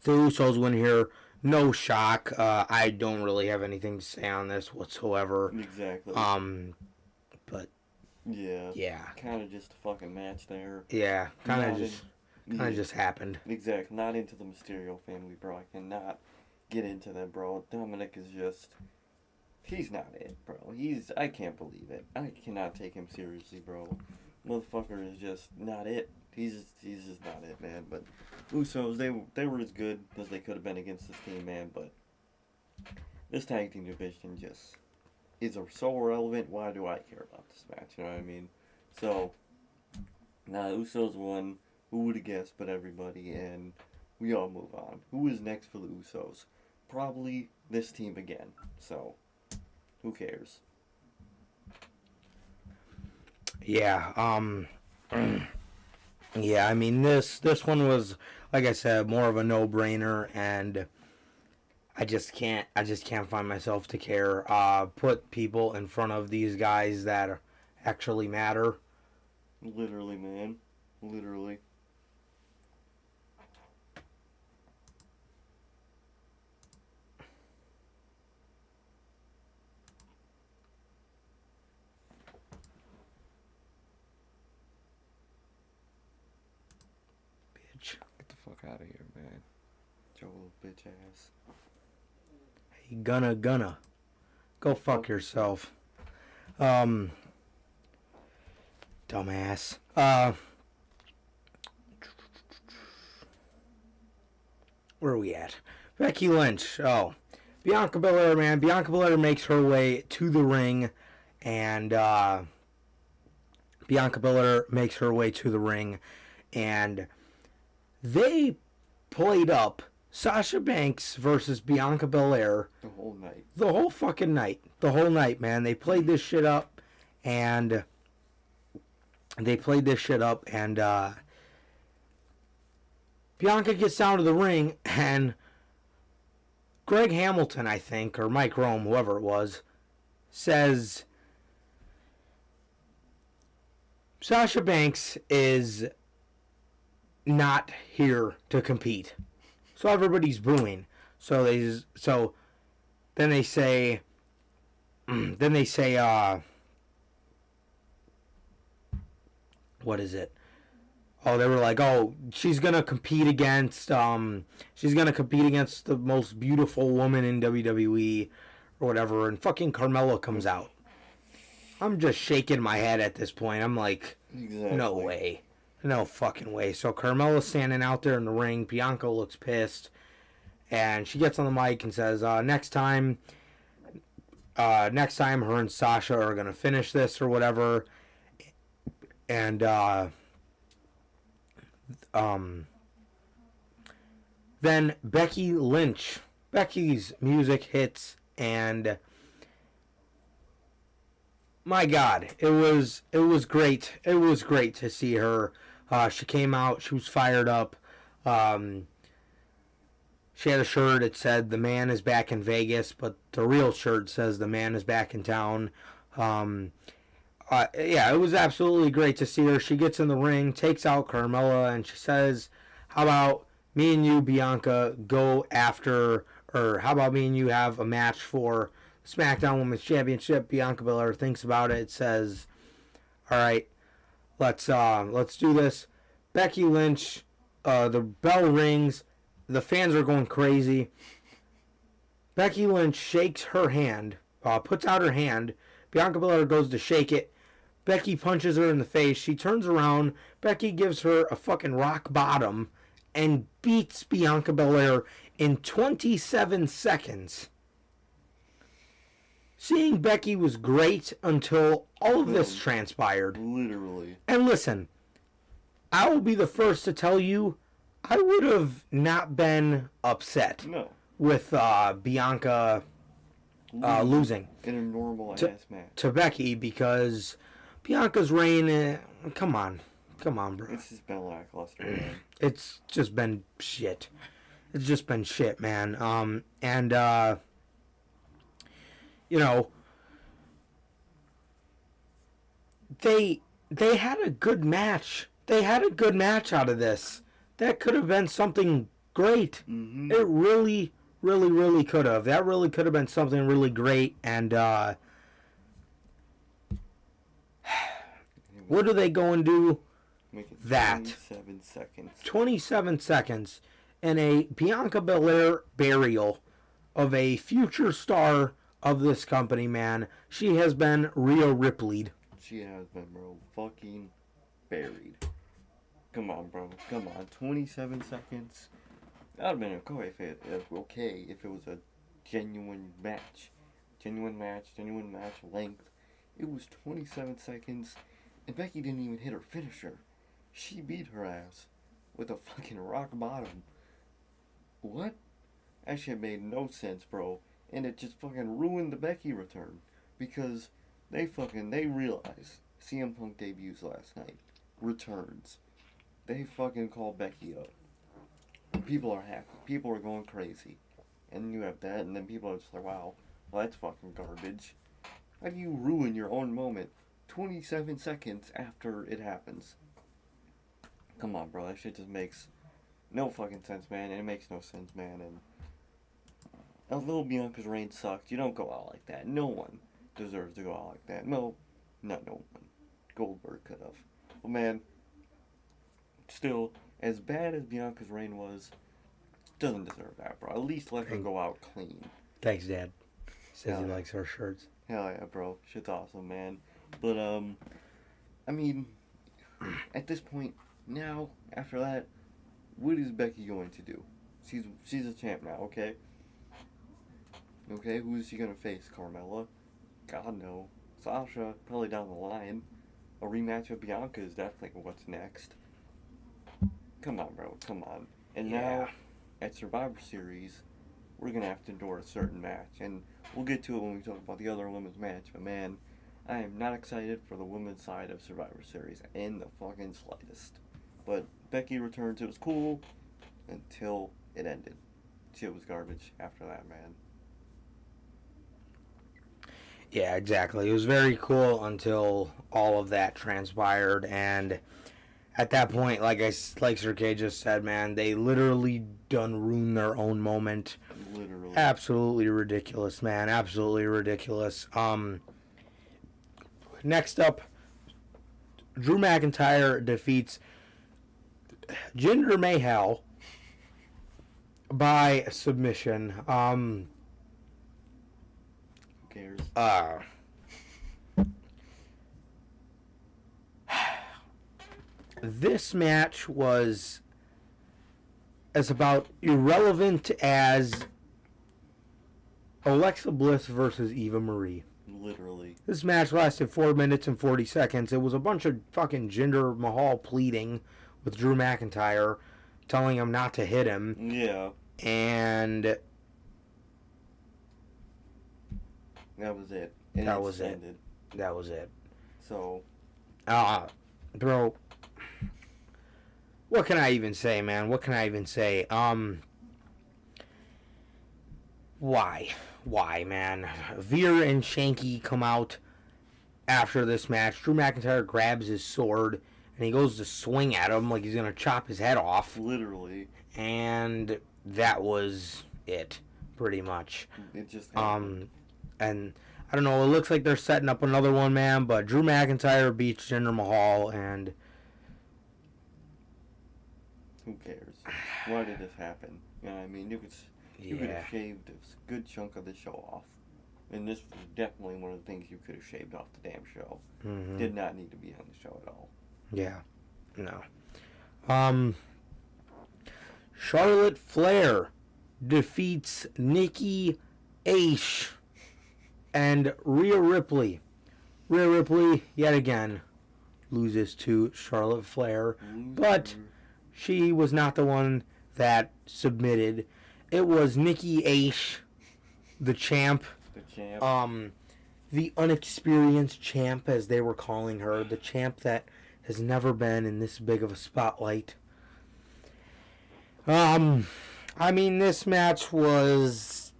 Usos win here. No shock. I don't really have anything to say on this whatsoever. Exactly. But yeah, kind of just a fucking match there. Yeah, kind of just happened. Exactly. Not into the Mysterio family, bro. I cannot get into them, bro. Dominic is just... He's not it, bro. I can't believe it. I cannot take him seriously, bro. Motherfucker is just not it. He's just not it, man. But Usos, they were as good as they could have been against this team, man. But this tag team division just is so irrelevant. Why do I care about this match? You know what I mean? So, Usos won. Who would have guessed but everybody, and we all move on. Who is next for the Usos? Probably this team again. So, who cares? Yeah, yeah, I mean, this one was, like I said, more of a no-brainer, and I just can't find myself to care. Put people in front of these guys that actually matter. Literally, man. Literally. Get the fuck out of here, man. Your little bitch ass. Hey, gonna. Go fuck yourself. Dumbass. Where are we at? Becky Lynch. Oh. Bianca Belair, man. Bianca Belair makes her way to the ring, and they played up Sasha Banks versus Bianca Belair. The whole night. The whole fucking night. The whole night, man. They played this shit up, and Bianca gets down to the ring, and Greg Hamilton, I think, or Mike Rome, whoever it was, says Sasha Banks is not here to compete. So everybody's booing. So then they say what is it? Oh, they were like, oh, she's gonna compete against the most beautiful woman in WWE or whatever, and fucking Carmella comes out. I'm just shaking my head at this point. I'm like, Exactly. No way. No fucking way. So Carmella's standing out there in the ring. Bianca looks pissed. And she gets on the mic and says, next time her and Sasha are going to finish this or whatever. And then Becky Lynch. Becky's music hits, and my God, it was great. It was great to see her. She came out. She was fired up. She had a shirt. It said, "The man is back in Vegas," but the real shirt says, "The man is back in town." Yeah, it was absolutely great to see her. She gets in the ring, takes out Carmella, and she says, "How about me and you, Bianca, go after, or how about me and you have a match for SmackDown Women's Championship?" Bianca Belair thinks about it. It says, "All right, let's do this." Becky Lynch, the bell rings. The fans are going crazy. Becky Lynch shakes her hand, puts out her hand. Bianca Belair goes to shake it. Becky punches her in the face. She turns around. Becky gives her a fucking rock bottom and beats Bianca Belair in 27 seconds. Seeing Becky was great until all of this transpired. Literally. And listen, I will be the first to tell you, I would have not been upset with Bianca losing in a normal ass match to Becky, because Bianca's reign, come on, bro. It's just been lackluster, man. It's just been shit. It's just been shit, man. You know, they had a good match. They had a good match out of this. That could have been something great. Mm-hmm. It really, really, really could have. That really could have been something really great. And what do they go and do? Make it That 27 seconds. 27 seconds in a Bianca Belair burial of a future star of this company, man. She has been Rhea Ripley'd. She has been, bro. Fucking buried. Come on, bro. Come on. 27 seconds. That would have been okay if it was a genuine match. Genuine match length. It was 27 seconds, and Becky didn't even hit her finisher. She beat her ass with a fucking rock bottom. What? That shit made no sense, bro. And it just fucking ruined the Becky return. Because they realized CM Punk debuts last night. Returns. They fucking call Becky up. And people are happy. People are going crazy. And you have that, and then people are just like, wow, well, that's fucking garbage. How do you ruin your own moment 27 seconds after it happens? Come on, bro. That shit just makes no fucking sense, man. And it makes no sense, man. And a little Bianca's reign sucked. You don't go out like that. No one deserves to go out like that. No, not no one. Goldberg could have. Well, man, still, as bad as Bianca's reign was, doesn't deserve that, bro. At least let her go out clean. Thanks, Dad. Says he likes our shirts. Hell yeah, bro. Shit's awesome, man. But, I mean, at this point, now, after that, what is Becky going to do? She's a champ now, okay? Okay, who is she going to face? Carmella? God, no. Sasha, probably down the line. A rematch with Bianca is definitely what's next. Come on, bro. Come on. And now, at Survivor Series, we're going to have to endure a certain match. And we'll get to it when we talk about the other women's match. But, man, I am not excited for the women's side of Survivor Series in the fucking slightest. But Becky returns. It was cool until it ended. Shit was garbage after that, man. Yeah, exactly. It was very cool until all of that transpired, and at that point, like Sir K just said, man, they literally done ruined their own moment. Literally. Absolutely ridiculous, man. Absolutely ridiculous. Next up, Drew McIntyre defeats Jinder Mahal by submission. Who cares? This match was as about irrelevant as Alexa Bliss versus Eva Marie. Literally. This match lasted 4 minutes and 40 seconds. It was a bunch of fucking Jinder Mahal pleading with Drew McIntyre, telling him not to hit him. Yeah. And that was it. And that was it. ended. That was it. So, bro, what can I even say, man? What can I even say? Why, man? Veer and Shanky come out after this match. Drew McIntyre grabs his sword and he goes to swing at him like he's gonna chop his head off. literally. And that was it, pretty much. It just happened. And I don't know, it looks like they're setting up another one, man, but Drew McIntyre beats Jinder Mahal, and who cares? Why did this happen? You know what I mean? You could have shaved a good chunk of the show off. And this was definitely one of the things you could have shaved off the damn show. Mm-hmm. Did not need to be on the show at all. Yeah. No. Charlotte Flair defeats Nikki Ash and Rhea Ripley. Rhea Ripley, yet again, loses to Charlotte Flair. But she was not the one that submitted. It was Nikki Ash, the champ. The champ. the unexperienced champ, as they were calling her, the champ that has never been in this big of a spotlight. I mean, this match was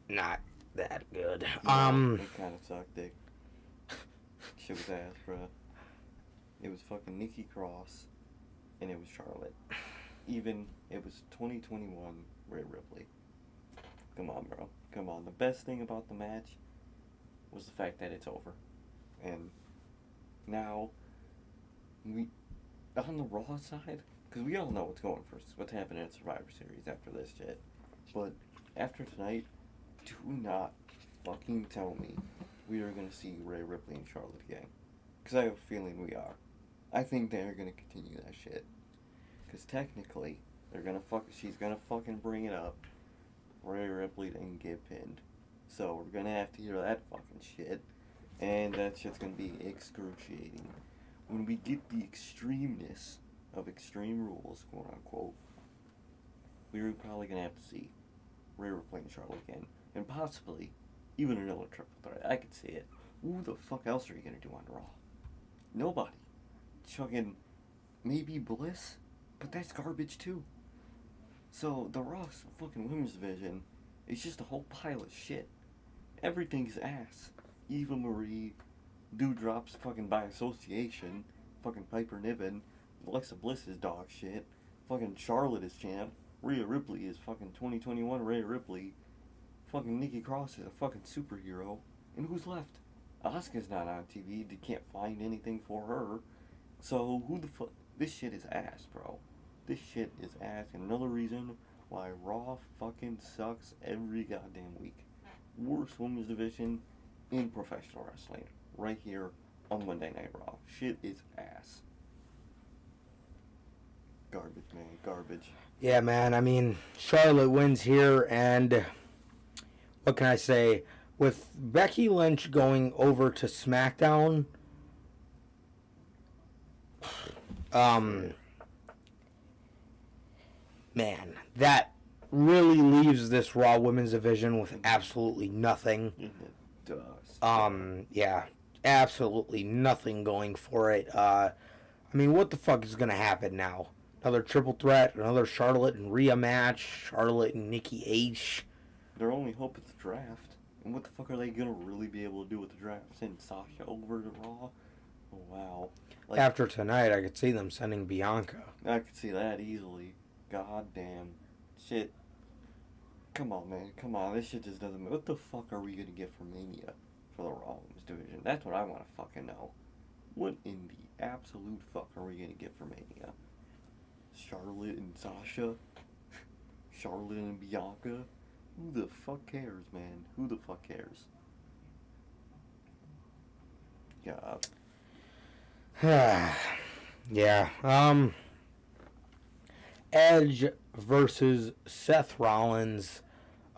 not that good. It kind of sucked, dick. Shit was ass, bruh. It was fucking Nikki Cross, and it was Charlotte. Even, it was 2021 Rhea Ripley. Come on, bro. Come on. The best thing about the match was the fact that it's over. And now, on the Raw side, because we all know what's happening in Survivor Series after this shit. But after tonight, do not fucking tell me we are going to see Rhea Ripley and Charlotte again. Because I have a feeling we are. I think they're going to continue that shit. Because technically, she's going to fucking bring it up. Rhea Ripley didn't get pinned. So we're going to have to hear that fucking shit. And that shit's going to be excruciating. When we get the extremeness of Extreme Rules, quote unquote, we're probably going to have to see Rhea Ripley and Charlotte again. And possibly even another triple threat. I could see it. Who the fuck else are you going to do on Raw? Nobody. Chugging maybe Bliss, but that's garbage too. So the Raw fucking women's division is just a whole pile of shit. Everything's ass. Eva Marie, Dewdrop's fucking by association, fucking Piper Niven, Alexa Bliss is dog shit, fucking Charlotte is champ, Rhea Ripley is fucking 2021 Rhea Ripley, fucking Nikki Cross is a fucking superhero, and who's left? Asuka's not on TV, they can't find anything for her, so who the fuck? This shit is ass, bro. This shit is ass, and another reason why Raw fucking sucks every goddamn week. Worst women's division in professional wrestling. Right here on Monday Night Raw. Shit is ass. Garbage, man. Garbage. Yeah, man. I mean, Charlotte wins here, and what can I say? With Becky Lynch going over to SmackDown, man, that really leaves this Raw Women's division with absolutely nothing. It does. Yeah, absolutely nothing going for it. I mean, what the fuck is going to happen now? Another triple threat, another Charlotte and Rhea match, Charlotte and Nikki H. Their only hope is the draft. And what the fuck are they going to really be able to do with the draft? Send Sasha over to Raw? Oh, wow. Like, after tonight, I could see them sending Bianca. I could see that easily. God damn. Shit. Come on, man. Come on. This shit just doesn't... What the fuck are we going to get for Mania for the Raw Women's division? That's what I want to fucking know. What in the absolute fuck are we going to get for Mania? Charlotte and Sasha? Charlotte and Bianca? Who the fuck cares, man? Who the fuck cares? God. Yeah. Edge versus Seth Rollins.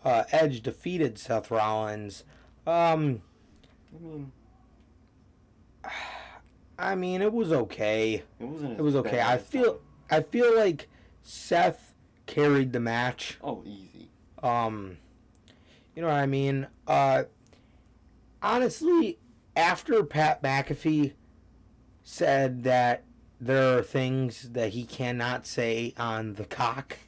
Edge defeated Seth Rollins. I mean, it was okay. It was okay. I feel like Seth carried the match. Oh, easy. You know what I mean? Honestly, after Pat McAfee said that there are things that he cannot say on the cock,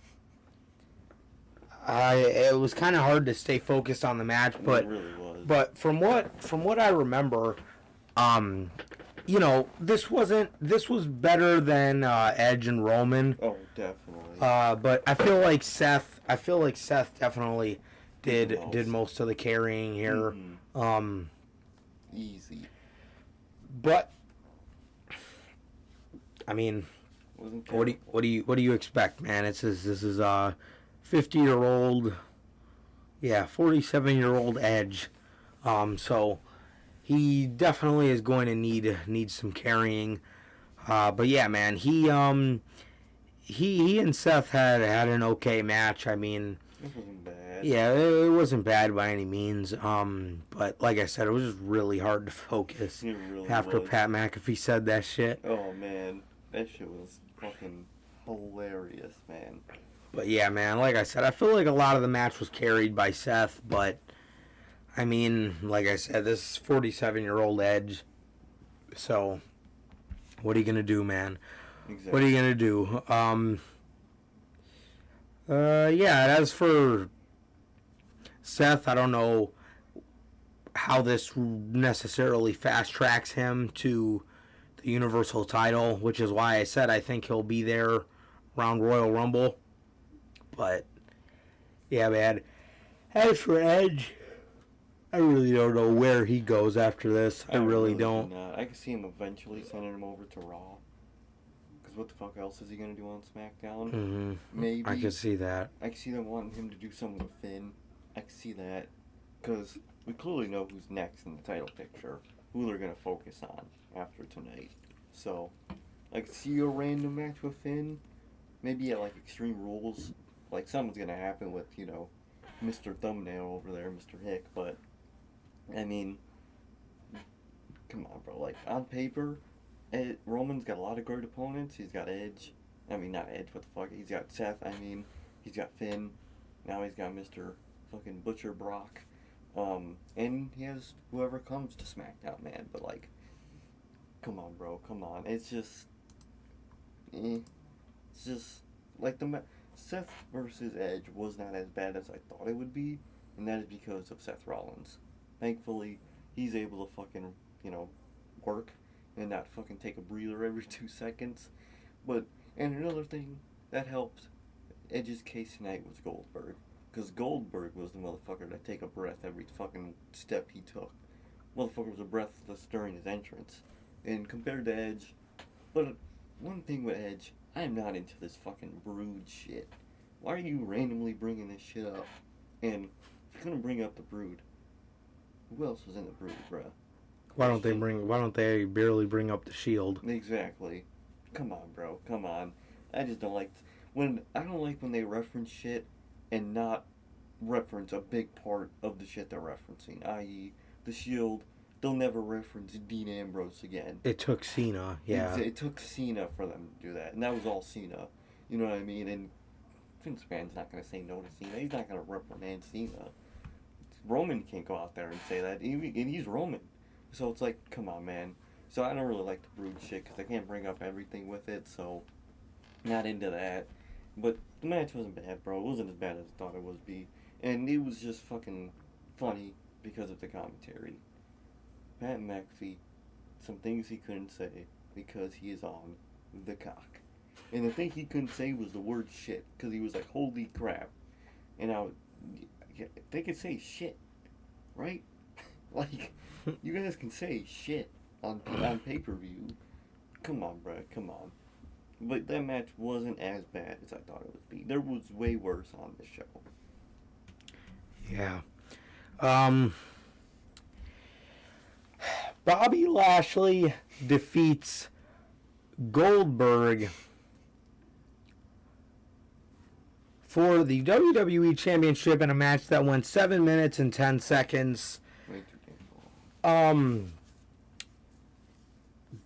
it was kind of hard to stay focused on the match. But it really was. But from what I remember, you know, this was better than Edge and Roman. Oh, definitely. But I feel like Seth definitely did most of the carrying here. Mm-hmm. Easy. But I mean, what do you expect, man? This is 50-year-old, 47-year-old Edge. So he definitely is going to need some carrying. But yeah, man, he and Seth had an okay match. I mean, it wasn't bad. Yeah, it wasn't bad by any means. But like I said, it was just really hard to focus after Pat McAfee said that shit. Oh man, that shit was fucking hilarious, man. But yeah, man, like I said, I feel like a lot of the match was carried by Seth, but I mean, like I said, this is 47-year-old Edge. So, what are you going to do, man? Exactly. What are you going to do? Yeah, as for Seth, I don't know how this necessarily fast tracks him to the Universal title, which is why I said I think he'll be there around Royal Rumble. But, yeah, man. As for Edge, I really don't know where he goes after this. I really don't. do not. I can see him eventually sending him over to Raw. Because what the fuck else is he going to do on SmackDown? Mm-hmm. Maybe. I can see that. I can see them wanting him to do something with Finn. I can see that. Because we clearly know who's next in the title picture. Who they're going to focus on after tonight. So, I could see a random match with Finn. Maybe at, like, Extreme Rules. Like, something's going to happen with, you know, Mr. Thumbnail over there, Mr. Hick. But, I mean, come on, bro. Like, on paper, Roman's got a lot of great opponents. He's got Edge. I mean, not Edge, what the fuck. He's got Seth, I mean. He's got Finn. Now he's got Mr. fucking Butcher Brock. And he has whoever comes to SmackDown, man. But, like, come on, bro. Come on. It's just... It's just... Like, Seth versus Edge was not as bad as I thought it would be. And that is because of Seth Rollins. Thankfully, he's able to fucking, you know, work and not fucking take a breather every 2 seconds. But, and another thing that helped Edge's case tonight was Goldberg. Because Goldberg was the motherfucker that take a breath every fucking step he took. Motherfucker was a breathless during his entrance. And compared to Edge, but one thing with Edge, I am not into this fucking Brood shit. Why are you randomly bringing this shit up? And if you're gonna bring up the Brood, who else was in the Brood, bruh? Why don't they barely bring up the Shield? Exactly. Come on, bro. Come on. I just don't like when they reference shit and not reference a big part of the shit they're referencing, i.e. the Shield. They'll never reference Dean Ambrose again. It took Cena, yeah. It took Cena for them to do that, and that was all Cena. You know what I mean? And Vince McMahon's not going to say no to Cena. He's not going to reprimand Cena. Roman can't go out there and say that, and he's Roman. So it's like, come on, man. So I don't really like the Brood shit, because I can't bring up everything with it, so not into that. But the match wasn't bad, bro. It wasn't as bad as I thought it would be. And it was just fucking funny because of the commentary. Pat McAfee, some things he couldn't say because he is on the cock. And the thing he couldn't say was the word shit, because he was like, holy crap. And they could say shit, right? Like, you guys can say shit on pay-per-view. Come on, bro, come on. But that match wasn't as bad as I thought it would be. There was way worse on this show. Yeah. Bobby Lashley defeats Goldberg for the WWE Championship in a match that went 7 minutes and 10 seconds.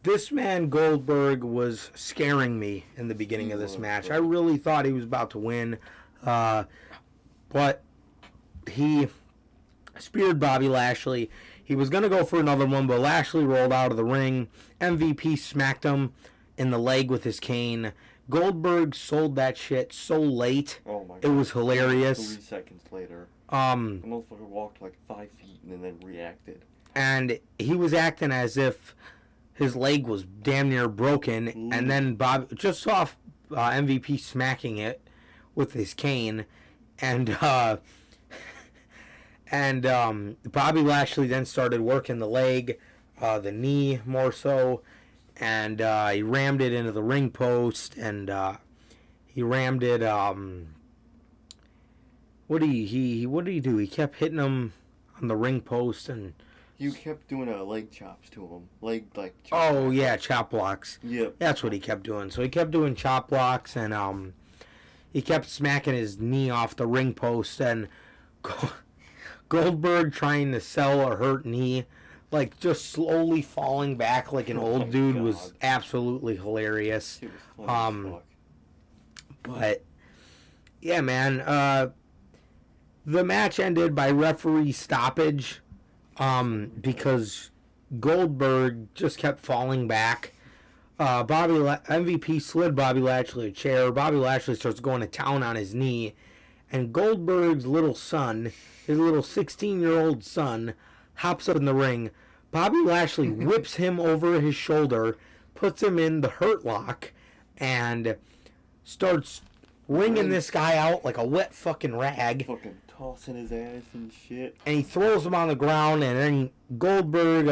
This man Goldberg was scaring me in the beginning of this match. I really thought he was about to win, but he speared Bobby Lashley. He was going to go for another one, but Lashley rolled out of the ring. MVP smacked him in the leg with his cane. Goldberg sold that shit so late. Oh my God. It was hilarious. 3 seconds later. The motherfucker walked like 5 feet and then reacted. And he was acting as if his leg was damn near broken. Ooh. And then Bob just saw MVP smacking it with his cane. And Bobby Lashley then started working the leg, the knee more so, and he rammed it into the ring post, and he rammed it. What did he do? He kept hitting him on the ring post, and you kept doing leg chops to him, chop blocks. Yep, that's what he kept doing. So he kept doing chop blocks, and he kept smacking his knee off the ring post, and Goldberg trying to sell a hurt knee, like just slowly falling back like an old dude, was absolutely hilarious. Was but yeah, man, The match ended by referee stoppage because Goldberg just kept falling back. MVP slid Bobby Lashley a chair. Bobby Lashley starts going to town on his knee. And Goldberg's little son, his little 16-year-old son, hops up in the ring. Bobby Lashley whips him over his shoulder, puts him in the Hurt Lock, and starts wringing this guy out like a wet fucking rag. Fucking tossing his ass and shit. And he throws him on the ground, and then Goldberg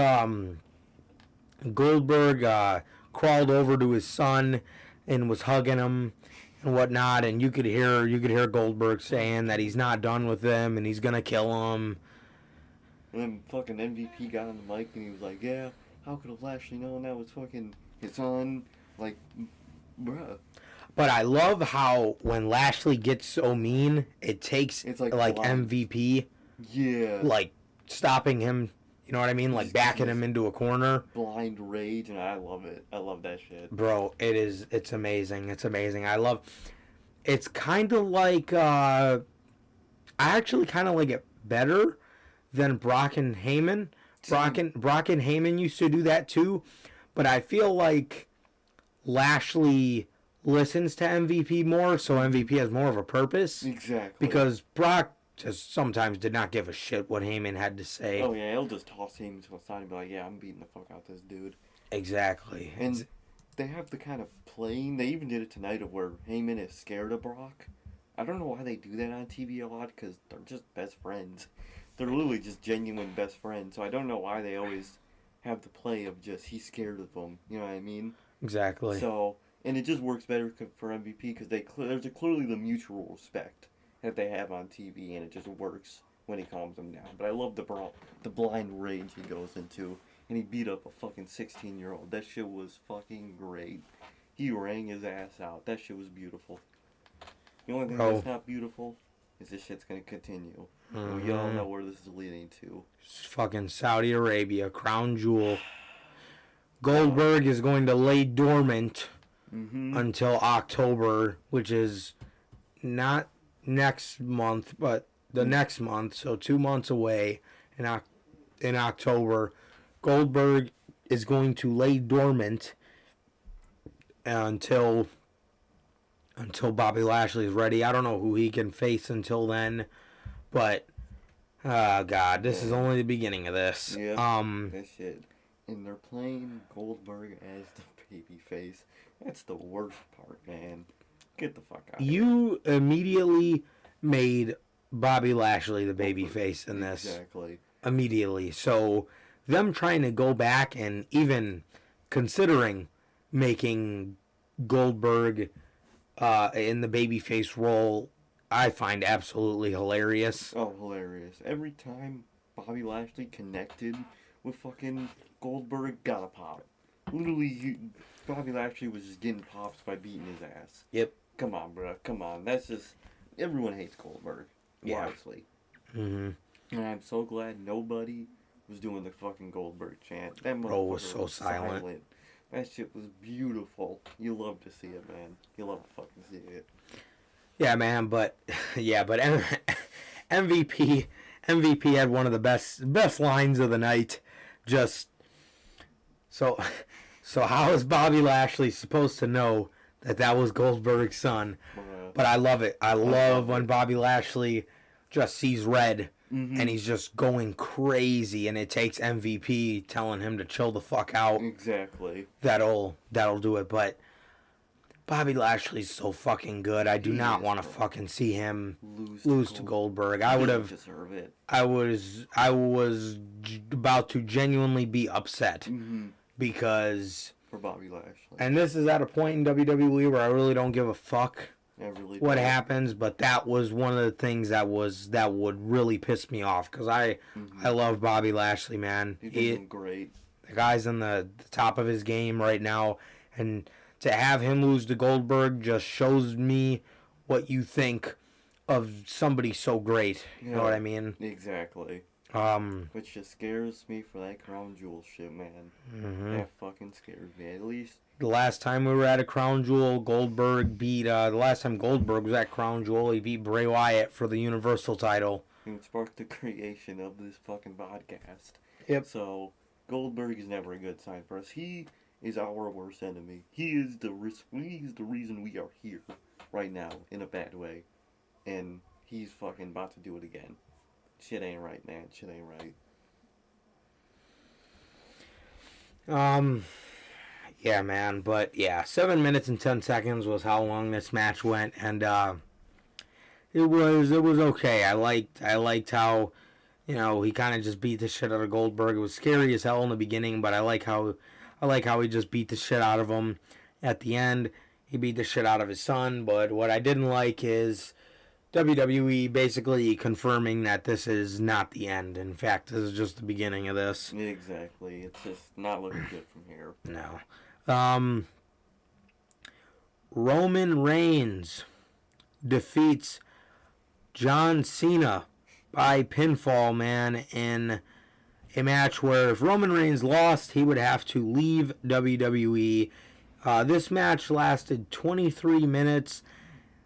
crawled over to his son and was hugging him and whatnot. And you could hear Goldberg saying that he's not done with him and he's gonna kill him. And then fucking MVP got on the mic and he was like, "Yeah, how could have Lashley known that was fucking his son?" Like, bruh. But I love how when Lashley gets so mean, it takes It's like blind. MVP, Yeah. like stopping him. You know what I mean? Like backing him into a corner. Blind rage, and I love it. I love that shit. Bro, it's amazing. It's amazing. It's kind of like, I actually kind of like it better than Brock and Heyman. Brock and Heyman used to do that too, but I feel like Lashley listens to MVP more, so MVP has more of a purpose. Exactly. Because Brock just sometimes did not give a shit what Heyman had to say. Oh yeah, he'll just toss him to the side and be like, "Yeah, I'm beating the fuck out this dude." Exactly. And they have the kind of playing. They even did it tonight of where Heyman is scared of Brock. I don't know why they do that on TV a lot, because they're just best friends. They're literally just genuine best friends. So I don't know why they always have the play of just he's scared of them. You know what I mean? Exactly. So, and it just works better for MVP because there's clearly the mutual respect that they have on TV, and it just works when he calms them down. But I love the blind rage he goes into, and he beat up a fucking 16-year-old. That shit was fucking great. He rang his ass out. That shit was beautiful. The only thing that's not beautiful is this shit's gonna continue. We all know where this is leading to. It's fucking Saudi Arabia, crown jewel. Goldberg is going to lay dormant until October, which is not next month, but the next month, so 2 months away in October. Goldberg is going to lay dormant until Bobby Lashley is ready. I don't know who he can face until then, but God, this is only the beginning of this. Yeah, that shit. And they're playing Goldberg as the babyface. That's the worst part, man. Get the fuck out of here. You immediately made Bobby Lashley the babyface in this. Exactly. Immediately. So them trying to go back and even considering making Goldberg in the babyface role, I find absolutely hilarious. Oh, hilarious. Every time Bobby Lashley connected with fucking Goldberg, got a pop. Literally, Bobby Lashley was just getting pops by beating his ass. Yep. Come on, bro. Come on. That's just... Everyone hates Goldberg. Yeah. Wisely. Mm-hmm. And I'm so glad nobody was doing the fucking Goldberg chant. That Bro was motherfucker so silent. That shit was beautiful. You love to see it, man. You love to fucking see it. Yeah, man, but MVP had one of the best lines of the night. Just so how is Bobby Lashley supposed to know that was Goldberg's son? But I love it. I love when Bobby Lashley just sees red and he's just going crazy, and it takes MVP telling him to chill the fuck out. Exactly. That'll do it. But Bobby Lashley's so fucking good. I do not want to fucking see him lose to Goldberg. I would have deserve it. I was about to genuinely be upset because for Bobby Lashley. And this is at a point in WWE where I really don't give a fuck what don't. happens, but that was one of the things that would really piss me off because I love Bobby Lashley, man. He's doing great. The guy's on the top of his game right now, and to have him lose to Goldberg just shows me what you think of somebody so great. You know what I mean? Exactly. Which just scares me for that crown jewel shit, man. Mm-hmm. That fucking scares me. At least The last time we were at a Crown Jewel, Goldberg beat, the last time Goldberg was at Crown Jewel, he beat Bray Wyatt for the Universal title. it sparked the creation of this fucking podcast. Yep. So Goldberg is never a good sign for us. He is our worst enemy. He's the reason we are here right now in a bad way, and he's fucking about to do it again. Shit ain't right, man. Shit ain't right. Yeah, man. But yeah, 7 minutes and 10 seconds was how long this match went, and it was okay. I liked how, you know, he kind of just beat the shit out of Goldberg. It was scary as hell in the beginning, but I like how he just beat the shit out of him at the end. He beat the shit out of his son, but what I didn't like is WWE basically confirming that this is not the end. In fact, this is just the beginning of this. Exactly. It's just not looking good from here. No. Roman Reigns defeats John Cena by pinfall, man, in a match where if Roman Reigns lost, he would have to leave WWE. This match lasted 23 minutes.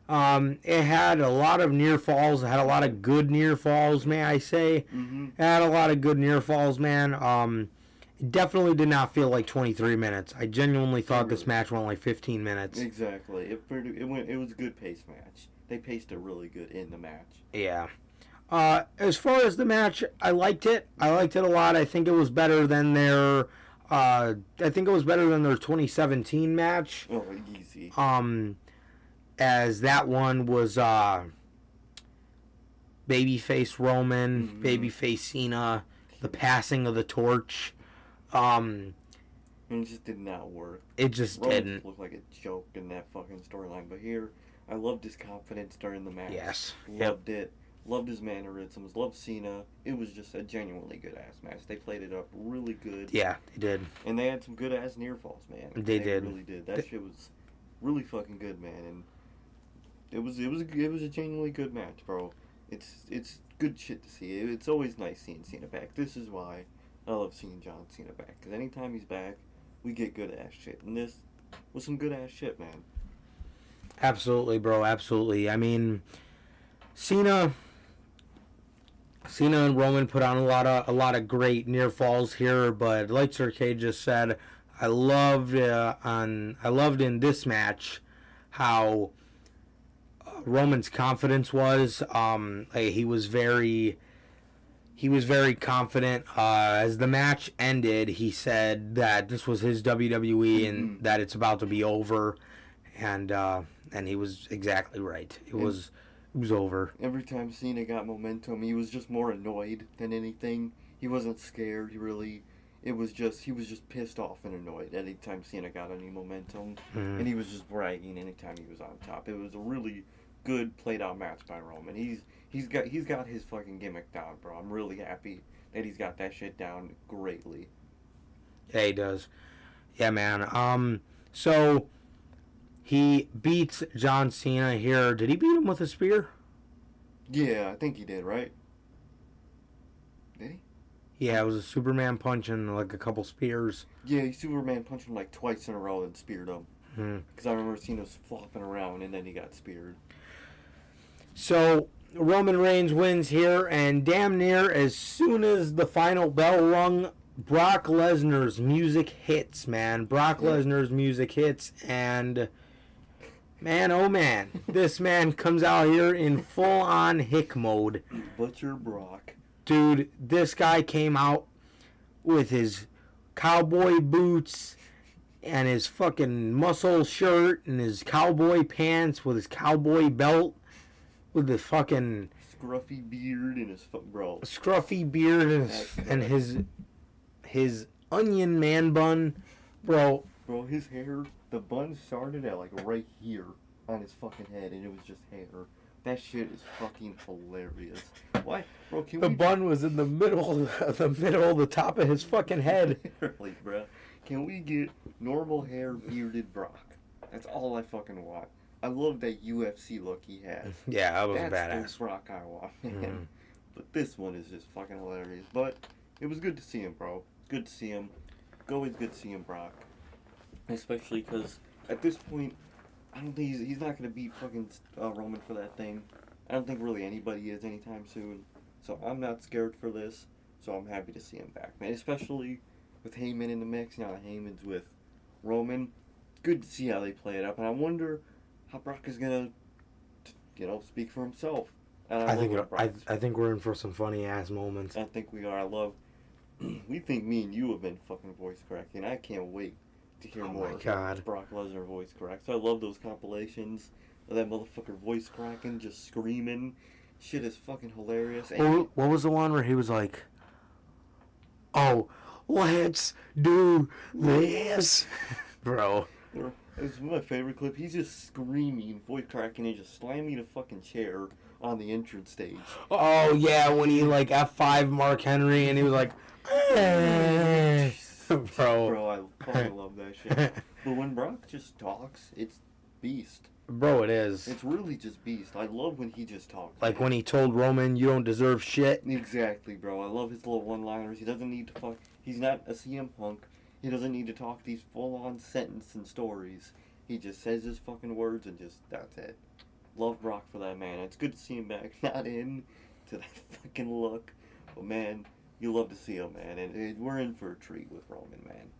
It had a lot of near falls. It had a lot of good near falls, may I say. Mm-hmm. It had a lot of good near falls, man. It definitely did not feel like 23 minutes. I genuinely thought this match went like 15 minutes. Exactly. It was a good pace match. They paced it really good in the match. Yeah. As far as the match, I liked it. I liked it a lot. I think it was better than their 2017 match. Oh, easy. As that one was babyface Roman, babyface Cena, the passing of the torch. It just did not work. It just Roman didn't. Looked like a joke in that fucking storyline. But here, I loved his confidence during the match. Yes. Loved it. Loved his mannerisms. Loved Cena. It was just a genuinely good ass match. They played it up really good. Yeah, they did. And they had some good ass near falls, man. They did. Really did. That shit was really fucking good, man. And it was a genuinely good match, bro. It's good shit to see. It's always nice seeing Cena back. This is why I love seeing John Cena back. Because anytime he's back, we get good ass shit. And this was some good ass shit, man. Absolutely, bro. Absolutely. I mean, Cena and Roman put on a lot of great near falls here, but like Sir K just said, I loved in this match how Roman's confidence was. He was very confident. As the match ended, he said that this was his WWE and that it's about to be over, and he was exactly right. It was over. Every time Cena got momentum, he was just more annoyed than anything. He wasn't scared. He was just pissed off and annoyed anytime Cena got any momentum, and he was just bragging anytime he was on top. It was a really good played out match by Roman. He's got his fucking gimmick down, bro. I'm really happy that he's got that shit down greatly. Yeah, he does. Yeah, man. So he beats John Cena here. Did he beat him with a spear? Yeah, I think he did, right? Did he? Yeah, it was a Superman punch and like a couple spears. Yeah, he Superman punched him like twice in a row and speared him. Hmm. Because I remember Cena was flopping around and then he got speared. So Roman Reigns wins here, and damn near as soon as the final bell rung, Brock Lesnar's music hits, man. Brock Lesnar's music hits, and man, oh man, this man comes out here in full-on hick mode. Butcher Brock. Dude, this guy came out with his cowboy boots and his fucking muscle shirt and his cowboy pants with his cowboy belt with the fucking Scruffy beard and his bro. Scruffy beard and his onion man bun, bro. Bro, his hair, the bun started at like right here on his fucking head, and it was just hair. That shit is fucking hilarious. Why, bro? The bun was in the middle, the top of his fucking head. Literally, bro. Can we get normal hair, bearded Brock? That's all I fucking want. I love that UFC look he had. Yeah, that was That's badass. the Brock I want, man. but this one is just fucking hilarious. But it was good to see him, bro. Good to see him. Always good to see him, Brock. Especially because at this point, I don't think he's not going to beat fucking Roman for that thing. I don't think really anybody is anytime soon. So I'm not scared for this. So I'm happy to see him back, man. Especially with Heyman in the mix. Now Heyman's with Roman. Good to see how they play it up. And I wonder how Brock is going to, speak for himself. I think we're in for some funny ass moments. I think we are. We think me and you have been fucking voice cracking. I can't wait to hear more Brock Lesnar voice cracks. I love those compilations of that motherfucker voice cracking, just screaming. Shit is fucking hilarious. What was the one where he was like, "Oh, let's do this," bro? It's my favorite clip. He's just screaming, voice cracking, and just slamming a fucking chair on the entrance stage. Oh yeah, when he like F5 Mark Henry and he was like, Bro, I fucking love that shit. But when Brock just talks, it's beast. Bro, it is. It's really just beast. I love when he just talks. Like when he told Roman, "You don't deserve shit." Exactly, bro. I love his little one-liners. He doesn't need to fuck. He's not a CM Punk. He doesn't need to talk these full-on sentence and stories. He just says his fucking words and that's it. Love Brock for that, man. It's good to see him back. Not in to that fucking look. But, man, you love to see him, man. And we're in for a treat with Roman, man.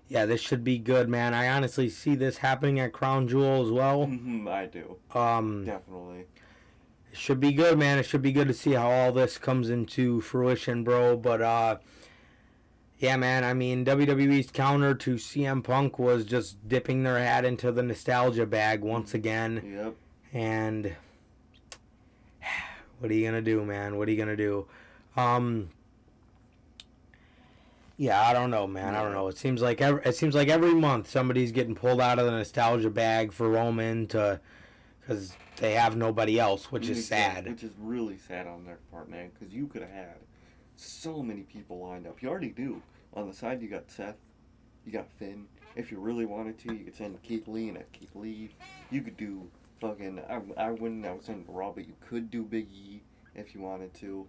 Yeah, this should be good, man. I honestly see this happening at Crown Jewel as well. I do. Definitely. It should be good, man. It should be good to see how all this comes into fruition, bro. But, yeah, man, I mean, WWE's counter to CM Punk was just dipping their hat into the nostalgia bag once again. Yep. And what are you going to do, man? What are you going to do? Yeah, I don't know, man. I don't know. It seems like every month somebody's getting pulled out of the nostalgia bag for Roman because they have nobody else, which is sad. Which is really sad on their part, man, because you could have had so many people lined up. You already do. On the side, you got Seth, you got Finn. If you really wanted to, you could send Keith Lee and Keith Lee. You could do fucking, I wouldn't, I would send Raw, but you could do Biggie if you wanted to.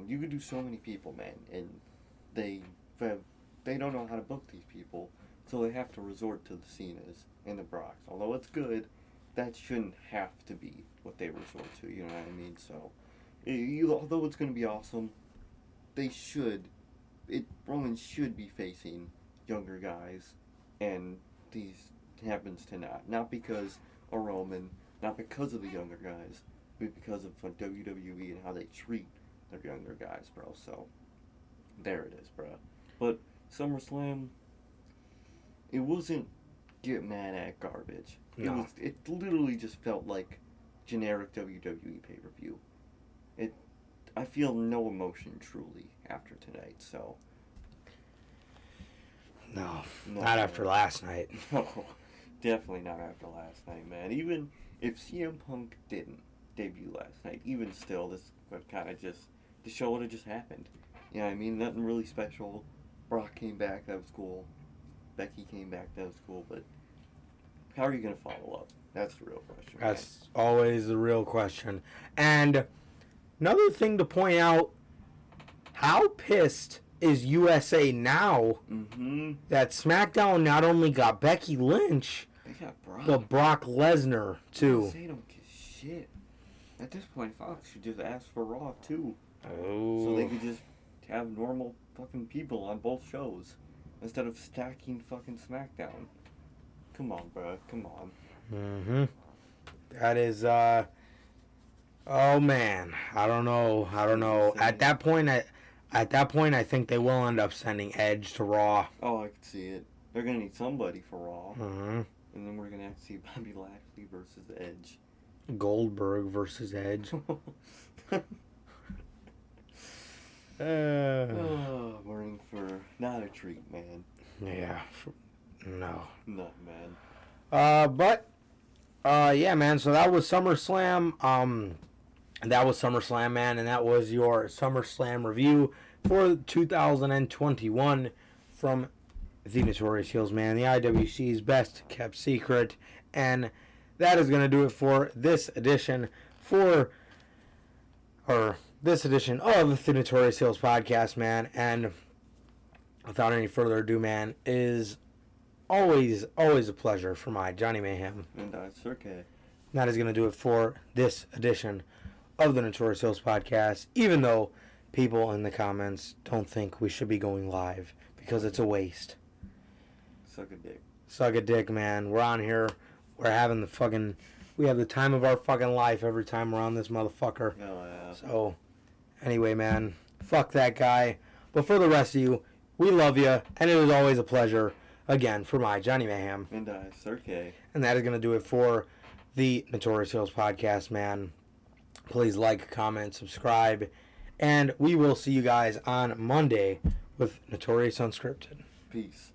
You could do so many people, man, and they don't know how to book these people, so they have to resort to the Cenas and the Brocks. Although it's good, that shouldn't have to be what they resort to, you know what I mean? So, although it's going to be awesome, Roman should be facing younger guys, and these happens to not. Not because of Roman, not because of the younger guys, but because of WWE and how they treat their younger guys, bro. So, there it is, bro. But SummerSlam, it wasn't get mad at garbage. No. It literally just felt like generic WWE pay-per-view. I feel no emotion truly after tonight, so. No, not after last night. No, definitely not after last night, man. Even if CM Punk didn't debut last night, even still, this would kind of the show would have just happened. You know what I mean? Nothing really special. Brock came back, that was cool. Becky came back, that was cool, but how are you going to follow up? That's the real question. That's always the real question. And another thing to point out, how pissed is USA now that SmackDown not only got Becky Lynch, they got Brock. but Brock Lesnar, too. They don't give shit. At this point, Fox should just ask for Raw, too. Oh. So they could just have normal fucking people on both shows instead of stacking fucking SmackDown. Come on, bro. Come on. That is, oh man. I don't know. At that point, I think they will end up sending Edge to Raw. Oh, I could see it. They're gonna need somebody for Raw. Mm-hmm. And then we're gonna have to see Bobby Lashley versus Edge. Goldberg versus Edge. We're in for not a treat, man. Yeah. No. No, man. Yeah, man. So that was SummerSlam. That was SummerSlam, man, and that was your SummerSlam review for 2021 from the Notorious Heels, man, the IWC's best kept secret, and that is going to do it for this edition this edition of the Notorious Heels podcast, man. And without any further ado, man, is always a pleasure for my Johnny Mayhem. And Sir K. That is going to do it for this edition of the Notorious Heels podcast, even though people in the comments don't think we should be going live because it's a waste. Suck a dick. Suck a dick, man. We're on here. We're having we have the time of our fucking life every time we're on this motherfucker. Oh, yeah. So, anyway, man, fuck that guy. But for the rest of you, we love you, and it is always a pleasure, again, for my Johnny Mayhem. And Sir K. And that is going to do it for the Notorious Heels podcast, man. Please like, comment, subscribe, and we will see you guys on Monday with Notorious Unscripted. Peace.